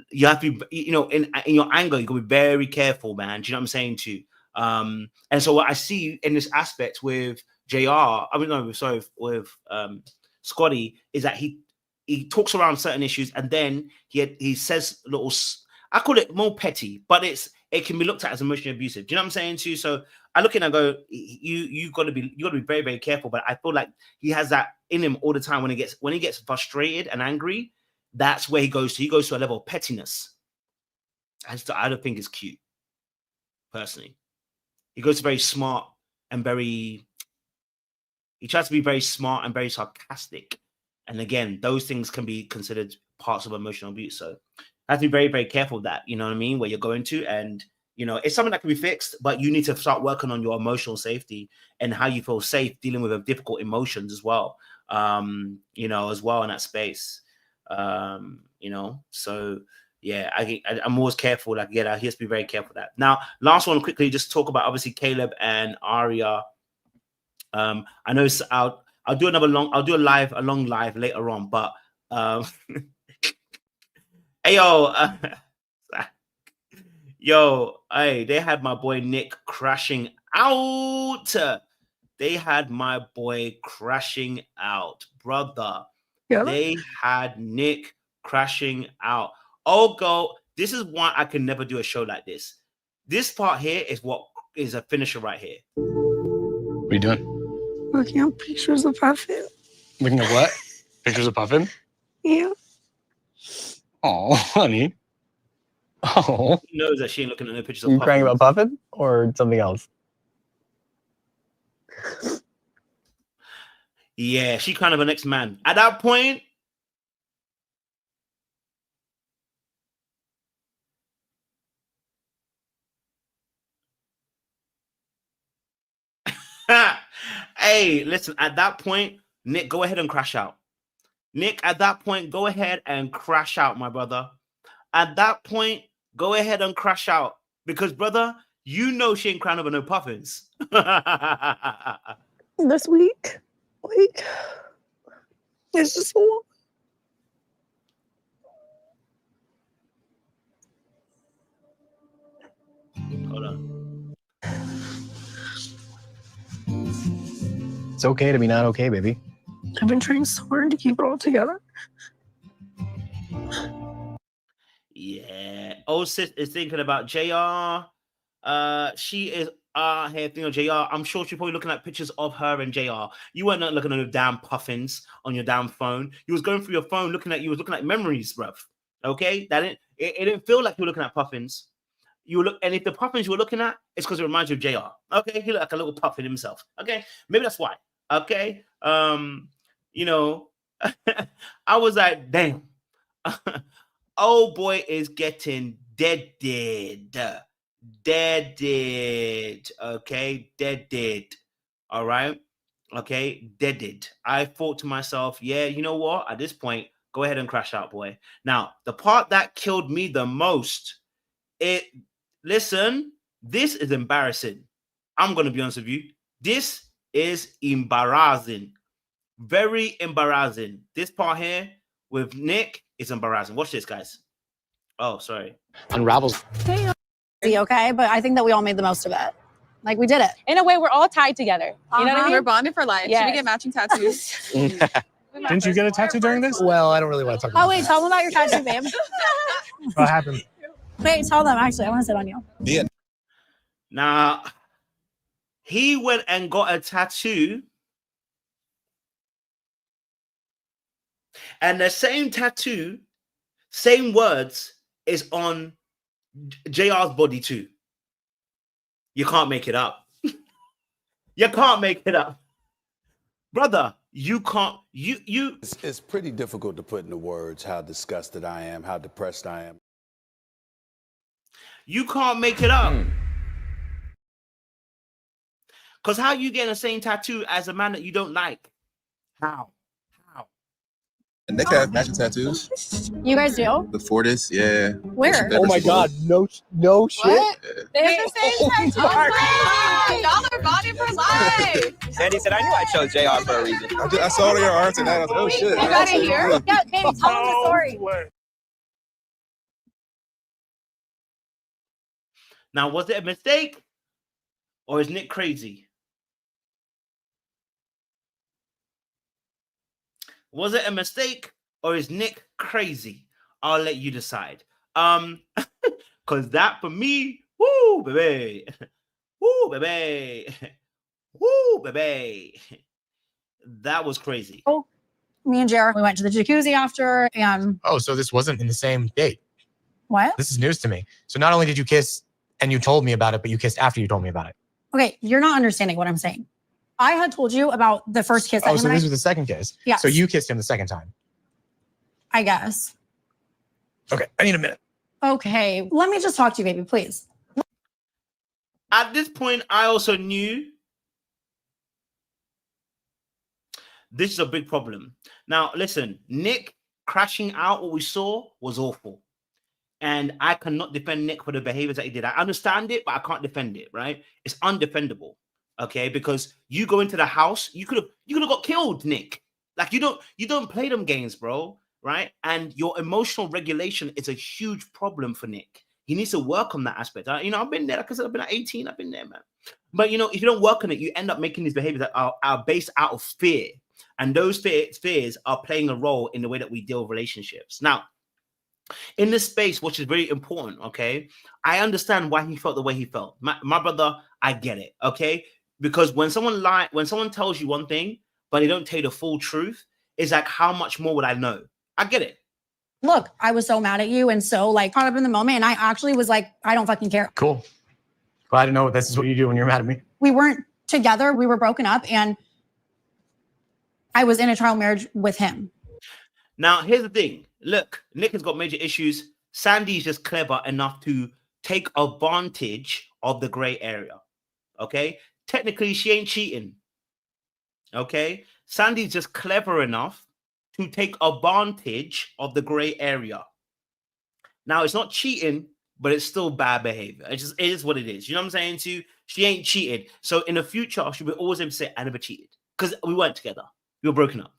you have to be, in your anger, you gotta be very careful, man. Do you know what I'm saying to you? And so what I see in this aspect with with Scotty, is that he talks around certain issues, and then he says little, I call it more petty, but it can be looked at as emotionally abusive. Do you know what I'm saying to you? So I look in and go, you gotta be very, very careful. But I feel like he has that in him all the time. When he gets frustrated and angry, that's where he goes to. He goes to a level of pettiness. I don't think it's cute, personally. He goes to very smart and he tries to be very smart and very sarcastic. And again, those things can be considered parts of emotional abuse. So I have to be very, very careful of that, you know what I mean, where you're going to. And, it's something that can be fixed, but you need to start working on your emotional safety and how you feel safe dealing with difficult emotions as well, as well in that space. So yeah, I'm always careful. Like, he has to be very careful of that. Now, last one quickly, just talk about obviously Caleb and Arya. I know I'll do a long live later on, but hey hey, they had my boy Nick crashing out. They had my boy crashing out, brother. Yeah. They had Nick crashing out. Oh, go. This is why I can never do a show like this. This part here is what is a finisher right here. What are you doing? Looking at pictures of Puffin. Looking at what? Pictures of Puffin? Yeah. Oh, honey. Oh. He knows that she ain't looking at no pictures of You Puffin. crying about Puffin or something else? Yeah, she kind of an ex-man. At that point, hey, listen, at that point, Nick, go ahead and crash out. Nick, at that point, go ahead and crash out, my brother. At that point, go ahead and crash out. Because, brother, she ain't crying over no Puffins. This week, it's just a lot. Hold on. It's okay to be not okay, baby. I've been trying so hard to keep it all together. Yeah. Sis is thinking about JR. She is here thinking of JR. I'm sure she's probably looking at pictures of her and JR. You weren't looking at your damn Puffins on your damn phone. You was going through your phone looking at memories, bruv. Okay? It didn't feel like you were looking at Puffins. And if the Puffins you were looking at, it's because it reminds you of JR. Okay, he looked like a little Puffin himself. Okay, maybe that's why. Okay, I was like, damn, old boy is getting deaded. Okay, deaded. All right, okay, deaded. I thought to myself, yeah, you know what? At this point, go ahead and crash out, boy. Now, the part that killed me the most. Listen, this is embarrassing. I'm going to be honest with you. This is embarrassing. Very embarrassing. This part here with Nick is embarrassing. Watch this, guys. Oh, sorry. Unravels. Okay, but I think that we all made the most of it. Like, we did it. In a way, we're all tied together. You know what I mean? We're bonded for life. Yes. Should we get matching tattoos? Didn't you get a tattoo during this? Well, I don't really want to talk about Oh, wait, tell them about your tattoo, babe. What happened? Wait, tell them, actually. I want to sit on you. Yeah. Now, he went and got a tattoo. And the same tattoo, same words, is on JR's body too. You can't make it up. You can't make it up. Brother, you can't, It's pretty difficult to put into words how disgusted I am, how depressed I am. You can't make it up. Because how you getting the same tattoo as a man that you don't like? How? And Nick has matching tattoos. You guys do? The Fortis, yeah. Where? Oh my God, no shit. What? Yeah. They have the same tattoo. Y'all are bonding for life. Sandy said, I knew I chose JR for a reason. I saw your arms and I was like, oh shit. You got it here? Yeah, Katie, tell them the story. Now, was it a mistake or is Nick crazy? Was it a mistake or is Nick crazy? I'll let you decide. Because that for me, woo, baby. Woo, baby. Woo, baby. That was crazy. Oh, me and Jared, we went to the jacuzzi after, and Oh, so this wasn't in the same date. what? This is news to me. So not only did you kiss and you told me about it, but you kissed after you told me about it. Okay, you're not understanding what I'm saying. I had told you about the first kiss. Oh, that so him and this I- was the second kiss. Yes. So you kissed him the second time. I guess. Okay, I need a minute. Okay, let me just talk to you, baby, please. At this point, I also knew this is a big problem. Now, listen, Nick crashing out what we saw was awful. And I cannot defend Nick for the behaviors that he did. I understand it, but I can't defend it, right? It's undefendable, okay? Because you go into the house, you could have got killed, Nick. Like you don't play them games, bro, right? And your emotional regulation is a huge problem for Nick. He needs to work on that aspect. I've been there. Like I said, I've been at 18. I've been there, man. But, if you don't work on it, you end up making these behaviors that are based out of fear. And those fears are playing a role in the way that we deal with relationships. Now, in this space, which is very important, okay, I understand why he felt the way he felt. My brother, I get it, okay? Because when someone tells you one thing, but they don't tell you the full truth, it's like, how much more would I know? I get it. Look, I was so mad at you and so caught up in the moment, and I actually was like, I don't fucking care. Cool. Glad to know this is what you do when you're mad at me. We weren't together. We were broken up, and I was in a trial marriage with him. Now, here's the thing. Look, Nick has got major issues. Sandy's just clever enough to take advantage of the gray area. Okay? Technically, she ain't cheating. Okay? Sandy's just clever enough to take advantage of the gray area. Now, it's not cheating, but it's still bad behavior. It is what it is. You know what I'm saying to you? She ain't cheated. So in the future, she'll be always able to say, I never cheated. Because we weren't together. We were broken up.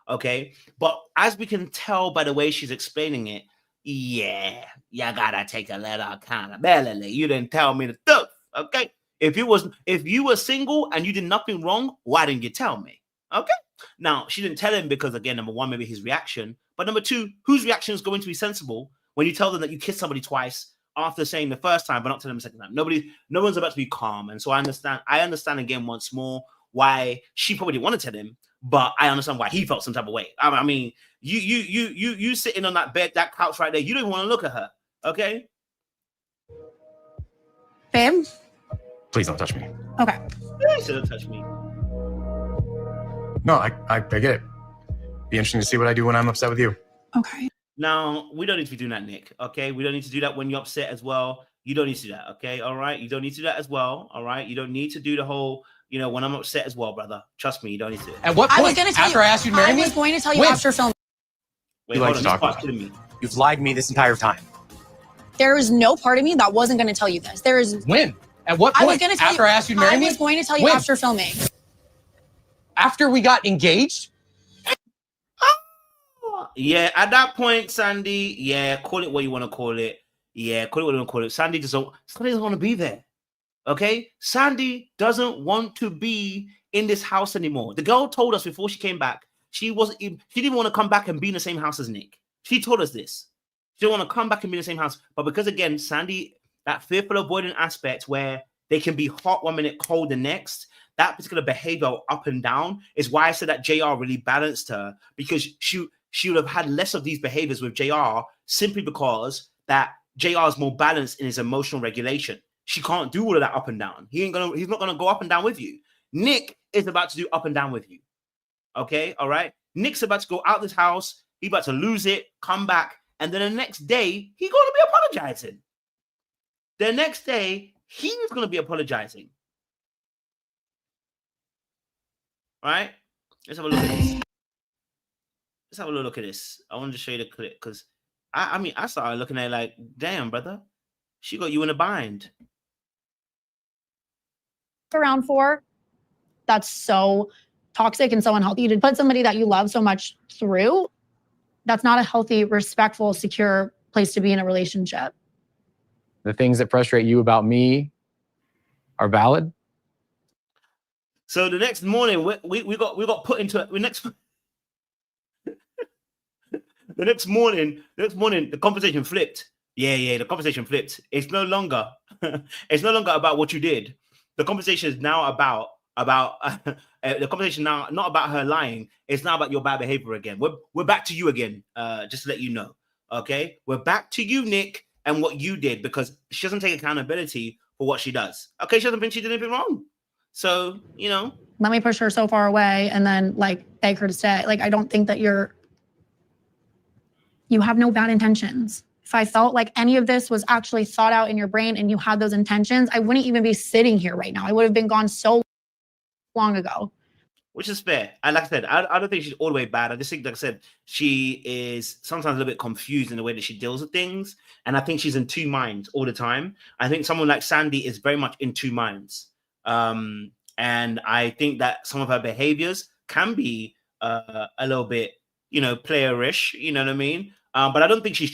Okay? But as we can tell by the way she's explaining it, yeah, you gotta take a little accountability. You didn't tell me the truth. Okay? If you were single and you did nothing wrong, why didn't you tell me? Okay? Now, she didn't tell him because, again, number one, maybe his reaction. But number two, whose reaction is going to be sensible when you tell them that you kissed somebody twice after saying the first time, but not telling them the second time? No one's about to be calm. And so I understand again once more why she probably didn't want to tell him, but I understand why he felt some type of way. I mean, you sitting on that bed, that couch right there, you don't even want to look at her. Okay? Babe? Please don't touch me. Okay. You shouldn't touch me. No, I get it. Be interesting to see what I do when I'm upset with you. Okay. Now, we don't need to be doing that, Nick. Okay? We don't need to do that when you're upset as well. You don't need to do that. Okay? All right? You don't need to do that as well. All right? You don't need to do the whole, when I'm upset as well, brother. Trust me, you don't need to. At what I point? was gonna tell After you. I asked you to marry me? I was going to tell you When? after film. Wait, You hold like on. to This talk part's about killing me. You've lied to me this entire time. There is no part of me that wasn't going to tell you this. There is. When? At what I point? was going to tell After you. I asked you to marry me? I was going to tell you When? after filming. After we got engaged? Yeah, at that point, Sandy, yeah, call it what you want to call it. Yeah, call it what you want to call it. Sandy doesn't want to be there. Okay? Sandy doesn't want to be in this house anymore. The girl told us before she came back, she didn't want to come back and be in the same house as Nick. She told us this. She didn't want to come back and be in the same house. But because, again, Sandy, that fearful avoidant aspect where they can be hot one minute, cold the next, that particular behavior up and down is why I said that JR really balanced her, because she would have had less of these behaviors with JR simply because that JR is more balanced in his emotional regulation. She can't do all of that up and down. He's not gonna go up and down with you. Nick is about to do up and down with you. Okay, all right. Nick's about to go out this house. He's about to lose it, come back, and then the next day he's gonna be apologizing. The next day he's gonna be apologizing. All right. Let's have a look at this. let's have a look at this. I wanted to show you the clip because I mean, I started looking at it like, damn, brother, she got you in a bind. Around for, that's so toxic and so unhealthy to put somebody that you love so much through. That's not a healthy, respectful, secure place to be in a relationship. The things that frustrate you about me are valid. So the next morning, we got put into the next morning, the conversation flipped. Yeah, the conversation flipped. It's no longer about what you did. The conversation is now about the conversation now not about her lying. It's now about your bad behavior again. We're back to you again. Just to let you know. Okay, we're back to you, Nick, and what you did, because she doesn't take accountability for what she does. Okay, she doesn't think she did anything wrong. So, you know, let me push her so far away and then like beg her to stay. Like, I don't think that you have no bad intentions. If I felt like any of this was actually thought out in your brain and you had those intentions, I wouldn't even be sitting here right now. I would have been gone so long ago. Which is fair. And like I said, I don't think she's all the way bad. I just think, like I said, she is sometimes a little bit confused in the way that she deals with things. And I think she's in two minds all the time. I think someone like Sandy is very much in two minds. And I think that some of her behaviors can be a little bit, you know, playerish, you know what I mean? But I don't think she's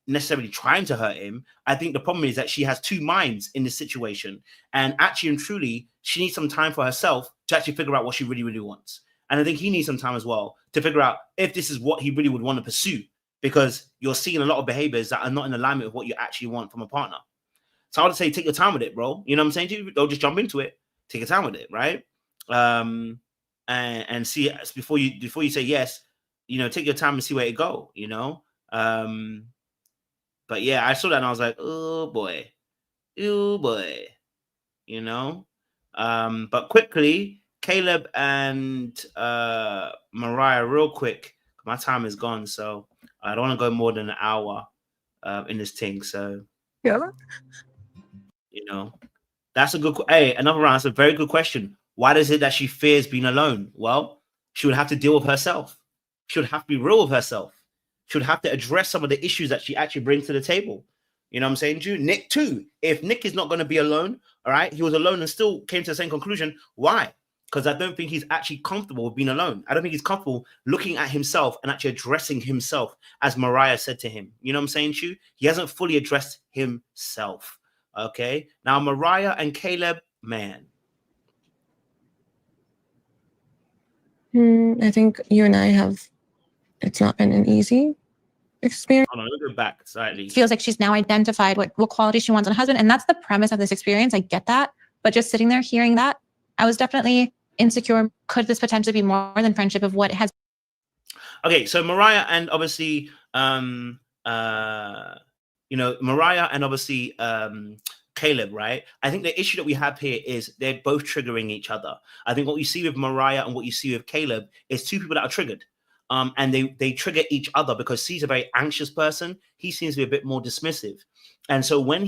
necessarily trying to hurt him. I think the problem is that she has two minds in this situation. And actually and truly, she needs some time for herself to actually figure out what she really, really wants. And I think he needs some time as well to figure out if this is what he really would want to pursue, because you're seeing a lot of behaviors that are not in alignment with what you actually want from a partner. So I would say take your time with it, bro. You know what I'm saying to you? Don't just jump into it. Take your time with it, right? And see before you say yes, you know, take your time and see where it go, you know? But yeah, I saw that and I was like, oh boy, you know? But quickly, Caleb and Mariah, real quick. My time is gone, so I don't want to go more than an hour in this thing. So Yeah. you know, that's a good. Hey, another round. That's a very good question. Why is it that she fears being alone? Well, she would have to deal with herself. She would have to be real with herself. She would have to address some of the issues that she actually brings to the table. You know what I'm saying, Drew? Nick too. If Nick is not going to be alone, all right, he was alone and still came to the same conclusion. Why? Because I don't think he's actually comfortable with being alone. I don't think he's comfortable looking at himself and actually addressing himself, as Mariah said to him. You know what I'm saying, Drew? He hasn't fully addressed himself. Okay. Now, Mariah and Caleb, man. I think you and I have, it's not been an easy experience. Hold on, let me go back slightly. Feels like she's now identified what quality she wants in a husband. And that's the premise of this experience. I get that. But just sitting there hearing that, I was definitely insecure. Could this potentially be more than friendship of what it has? Okay, so Mariah and obviously, Mariah and obviously Caleb, right? I think the issue that we have here is they're both triggering each other. I think what you see with Mariah and what you see with Caleb is two people that are triggered. And they trigger each other because she's a very anxious person. He seems to be a bit more dismissive. And so when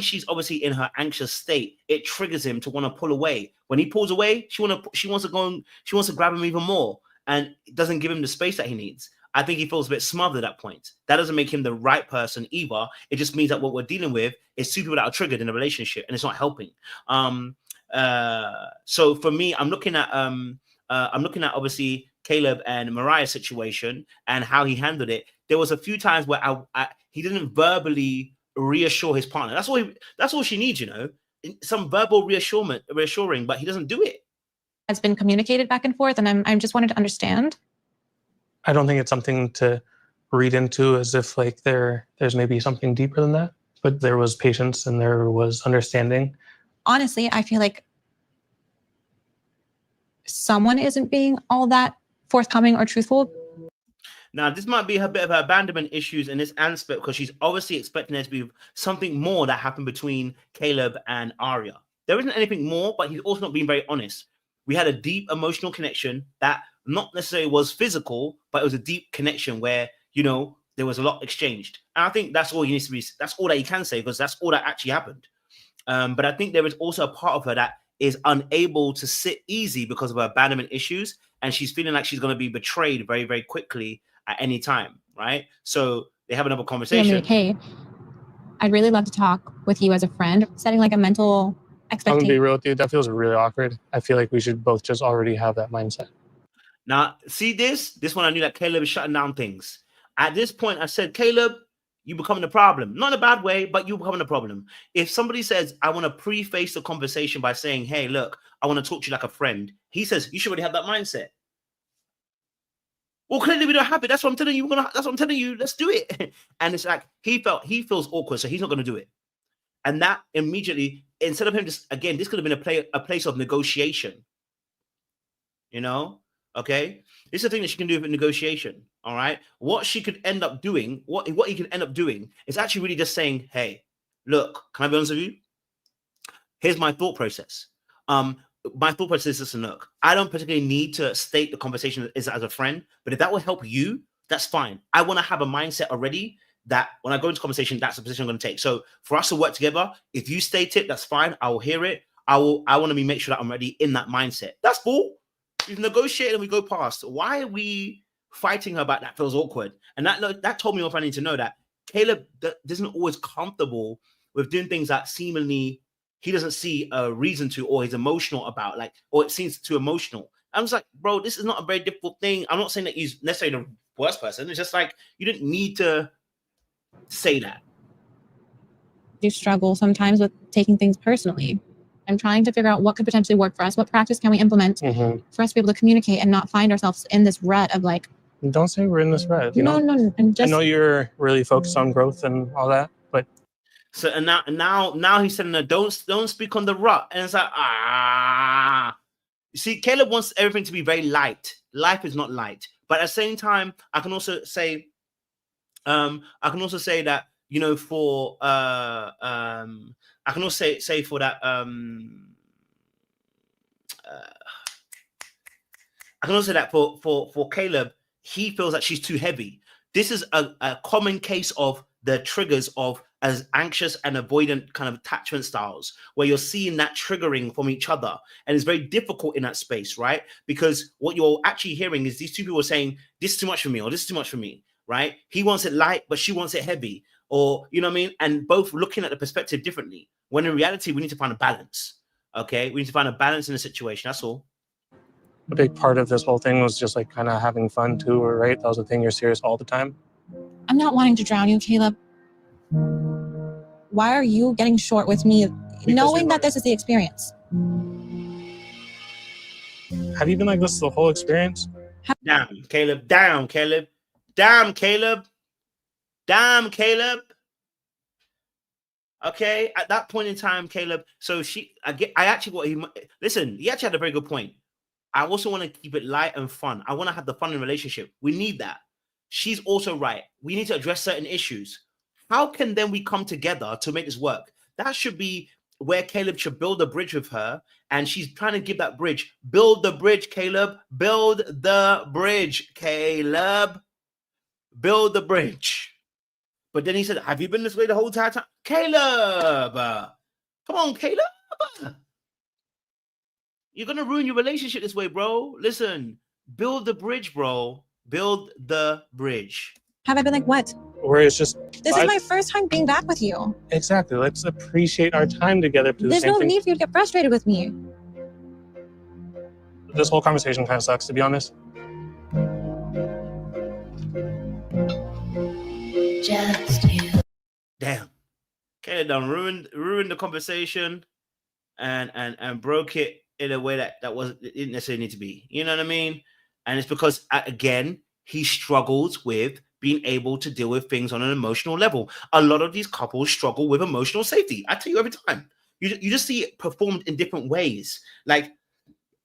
she's obviously in her anxious state, it triggers him to want to pull away. When he pulls away, she wants to grab him even more, and it doesn't give him the space that he needs. I think he feels a bit smothered at that point. That doesn't make him the right person either. It just means that what we're dealing with is two people that are triggered in a relationship, and it's not helping. So for me, I'm looking at obviously Caleb and Mariah's situation and how he handled it. There was a few times where he didn't verbally reassure his partner. That's all she needs, you know, some verbal reassuring, but he doesn't do it. Has been communicated back and forth, and I'm just wanted to understand. I don't think it's something to read into as if like there's maybe something deeper than that, but there was patience and there was understanding. Honestly, I feel like someone isn't being all that forthcoming or truthful. Now, this might be a bit of her abandonment issues in this aspect because she's obviously expecting there to be something more that happened between Caleb and Arya. There isn't anything more, but he's also not being very honest. We had a deep emotional connection that not necessarily was physical, but it was a deep connection where, you know, there was a lot exchanged. And I think that's all he needs to be. That's all that he can say because that's all that actually happened. But I think there is also a part of her that is unable to sit easy because of her abandonment issues. and she's feeling like she's going to be betrayed very, very quickly at any time, right? So they have another conversation. Like, hey, I'd really love to talk with you as a friend, setting like a mental I'm gonna be expectation. real with you. That feels really awkward. I feel like we should both just already have that mindset. Now, see this one, I knew that Caleb is shutting down things. At this point, I said, Caleb, you becoming a problem. Not in a bad way, but you becoming a problem. If somebody says, I want to preface the conversation by saying, hey, look, I want to talk to you like a friend. He says, you should already have that mindset. Well, clearly we don't have it. That's what I'm telling you. That's what I'm telling you. Let's do it. And it's like, he feels awkward, so he's not going to do it. And that immediately, instead of him just, again, this could have been a place of negotiation. You know? Okay? This is the thing that she can do with negotiation. All right? What she could end up doing, what he could end up doing is actually really just saying, hey, look, can I be honest with you? Here's my thought process. My thought process is, look, I don't particularly need to state the conversation as a friend, but if that will help you, that's fine. I want to have a mindset already that when I go into conversation, that's the position I'm going to take. So for us to work together, if you state it, that's fine. I will hear it. I want to make sure that I'm already in that mindset. That's cool. We've negotiated and we go past. Why are we fighting her about that? Feels awkward. And that told me what I need to know, that Caleb isn't always comfortable with doing things that seemingly he doesn't see a reason to, or he's emotional about, like, or it seems too emotional. I was like, bro, this is not a very difficult thing. I'm not saying that he's necessarily the worst person. It's just like, you didn't need to say that. Do struggle sometimes with taking things personally. I'm trying to figure out what could potentially work for us. What practice can we implement for us to be able to communicate and not find ourselves in this rut of like. Don't say we're in this rut. You know? No. I know you're really focused on growth and all that, but. So and now he's saying, don't speak on the rut, and it's like, you see, Caleb wants everything to be very light. Life is not light, but at the same time, I can also say that, you know, for I can also say for that I can also say that for Caleb, he feels that she's too heavy. This is a common case of the triggers of as anxious and avoidant kind of attachment styles, where you're seeing that triggering from each other. And it's very difficult in that space, right? Because what you're actually hearing is these two people are saying, this is too much for me, or this is too much for me, right? He wants it light, but she wants it heavy, or, you know what I mean? And both looking at the perspective differently, when in reality, we need to find a balance, okay? We need to find a balance in the situation, that's all. A big part of this whole thing was just like kind of having fun too, right? That was the thing, you're serious all the time. I'm not wanting to drown you, Caleb. Why are you getting short with me, knowing that this is the experience? Have you been like this the whole experience? Damn, Caleb. Damn, Caleb. Damn, Caleb. Damn, Caleb. Okay, at that point in time, Caleb. So he actually had a very good point. I also want to keep it light and fun. I want to have the fun in relationship. We need that. She's also right. We need to address certain issues. How can then we come together to make this work? That should be where Caleb should build a bridge with her, and she's trying to give that bridge. Build the bridge, Caleb. Build the bridge, Caleb. Build the bridge. But then he said, have you been this way the whole entire time? Caleb! Come on, Caleb! You're going to ruin your relationship this way, bro. Listen, build the bridge, bro. Build the bridge. Have I been like, what? Where it's just... This is my first time being back with you. Exactly. Let's appreciate our time together. There's no need for you to get frustrated with me. This whole conversation kind of sucks, to be honest. Just you. Damn. Caleb done ruined the conversation and broke it in a way that it didn't necessarily need to be. You know what I mean? And it's because, again, he struggles with being able to deal with things on an emotional level. A lot of these couples struggle with emotional safety. I tell you every time. You just see it performed in different ways. Like,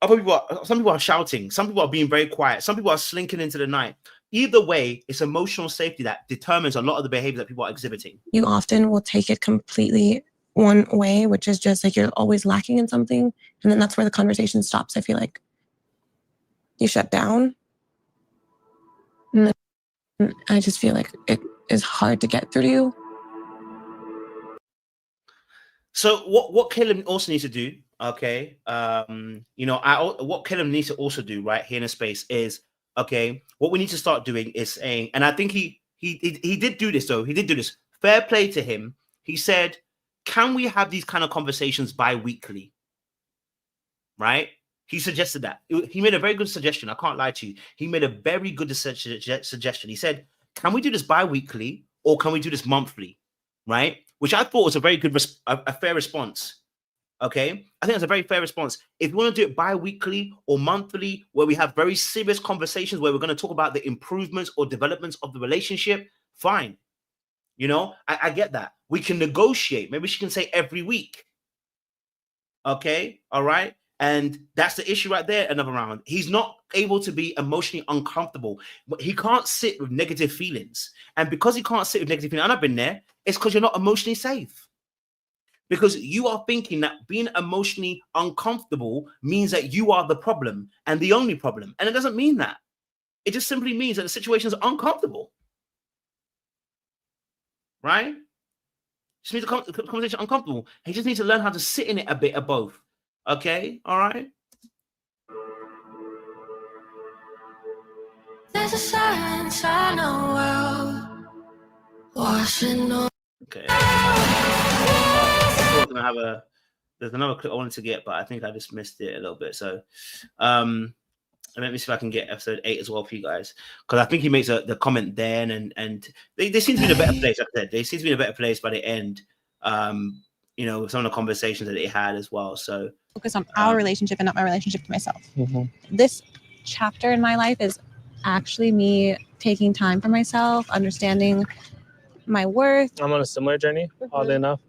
some people are shouting. Some people are being very quiet. Some people are slinking into the night. Either way, it's emotional safety that determines a lot of the behavior that people are exhibiting. You often will take it completely one way, which is just like you're always lacking in something. And then that's where the conversation stops. I feel like you shut down. And then I just feel like it is hard to get through to you. So what Caleb also needs to do, Okay. You know, what Kellum needs to also do right here in a space is, okay, what we need to start doing is saying, and I think he did do this though. He did do this. Fair play to him. He said, can we have these kind of conversations bi-weekly? Right? He suggested that. He made a very good suggestion. I can't lie to you. He made a very good suggestion. He said, can we do this bi-weekly or can we do this monthly? Right? Which I thought was a very good, a fair response. Okay? I think that's a very fair response. If you want to do it bi-weekly or monthly, where we have very serious conversations where we're going to talk about the improvements or developments of the relationship, fine. You know, I get that. We can negotiate. Maybe she can say every week. Okay? All right? And that's the issue right there, another round. He's not able to be emotionally uncomfortable. He can't sit with negative feelings. And because he can't sit with negative feelings, and I've been there, it's because you're not emotionally safe. Because you are thinking that being emotionally uncomfortable means that you are the problem and the only problem. And it doesn't mean that. It just simply means that the situation is uncomfortable. Right? Just makes the conversation uncomfortable. He just needs to learn how to sit in it a bit of both. Okay? All right? There's a silence I know well. Washing on. Okay. There's another clip I wanted to get, but I think I just missed it a little bit. So let me see if I can get episode 8 as well for you guys. Because I think he makes the comment then, and they seem to be in a better place. Like I said, they seem to be in a better place by the end. You know, some of the conversations that they had as well. So focus on our relationship and not my relationship to myself. Mm-hmm. This chapter in my life is actually me taking time for myself, understanding my worth. I'm on a similar journey, oddly enough,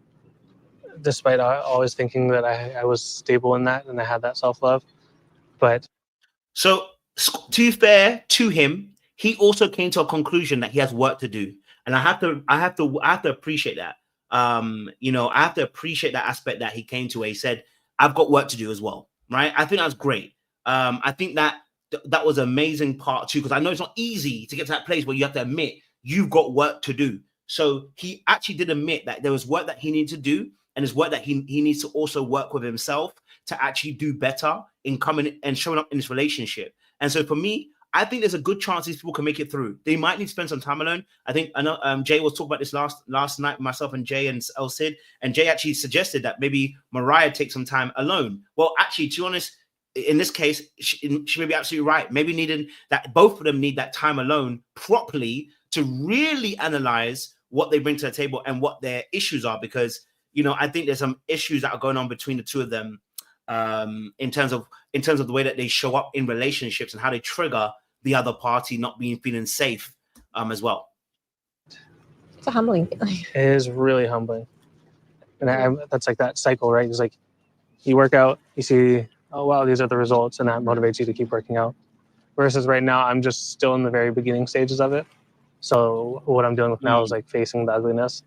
despite always thinking that I was stable in that and I had that self-love. But so, to be fair to him, he also came to a conclusion that he has work to do, and I have to appreciate that. You know, I have to appreciate that aspect that he came to where he said, I've got work to do as well, right? I think that's great. I think that was an amazing part too, because I know it's not easy to get to that place where you have to admit you've got work to do. So he actually did admit that there was work that he needed to do, and there's work that he needs to also work with himself to actually do better in coming and showing up in this relationship. And so for me, I think there's a good chance these people can make it through. They might need to spend some time alone. I think I know Jay was talking about this last night, myself and Jay and El Cid, and Jay actually suggested that maybe Mariah take some time alone. Well, actually, to be honest, in this case, she may be absolutely right. Maybe needing that, both of them need that time alone properly to really analyze what they bring to the table and what their issues are, because you know, I think there's some issues that are going on between the two of them in terms of the way that they show up in relationships and how they trigger the other party not feeling safe as well. It's a humbling feeling. it is really humbling. And that's like that cycle, right? It's like you work out, you see, oh, wow, these are the results, and that motivates you to keep working out. Versus right now, I'm just still in the very beginning stages of it. So what I'm dealing with now is like facing the ugliness.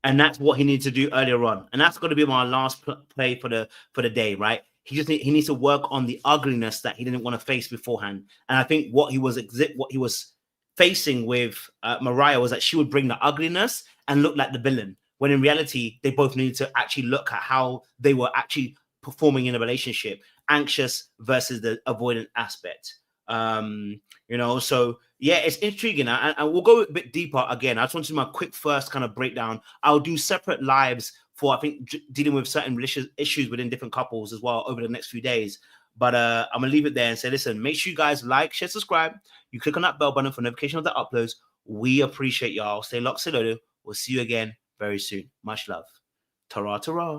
And that's what he needs to do earlier on. And that's going to be my last play for the day, right? He needs to work on the ugliness that he didn't want to face beforehand. And I think what he was facing with Mariah was that she would bring the ugliness and look like the villain, when in reality, they both needed to actually look at how they were actually performing in a relationship, anxious versus the avoidant aspect. You know, so yeah, it's intriguing, and we'll go a bit deeper again. I just want to do my quick first kind of breakdown. I'll do separate lives for, I think, dealing with certain issues within different couples as well over the next few days. But I'm gonna leave it there and say, listen, make sure you guys like, share, subscribe. You click on that bell button for notification of the uploads. We appreciate y'all. Stay locked, stay loaded. We'll see you again very soon. Much love. Ta-ra, ta-ra.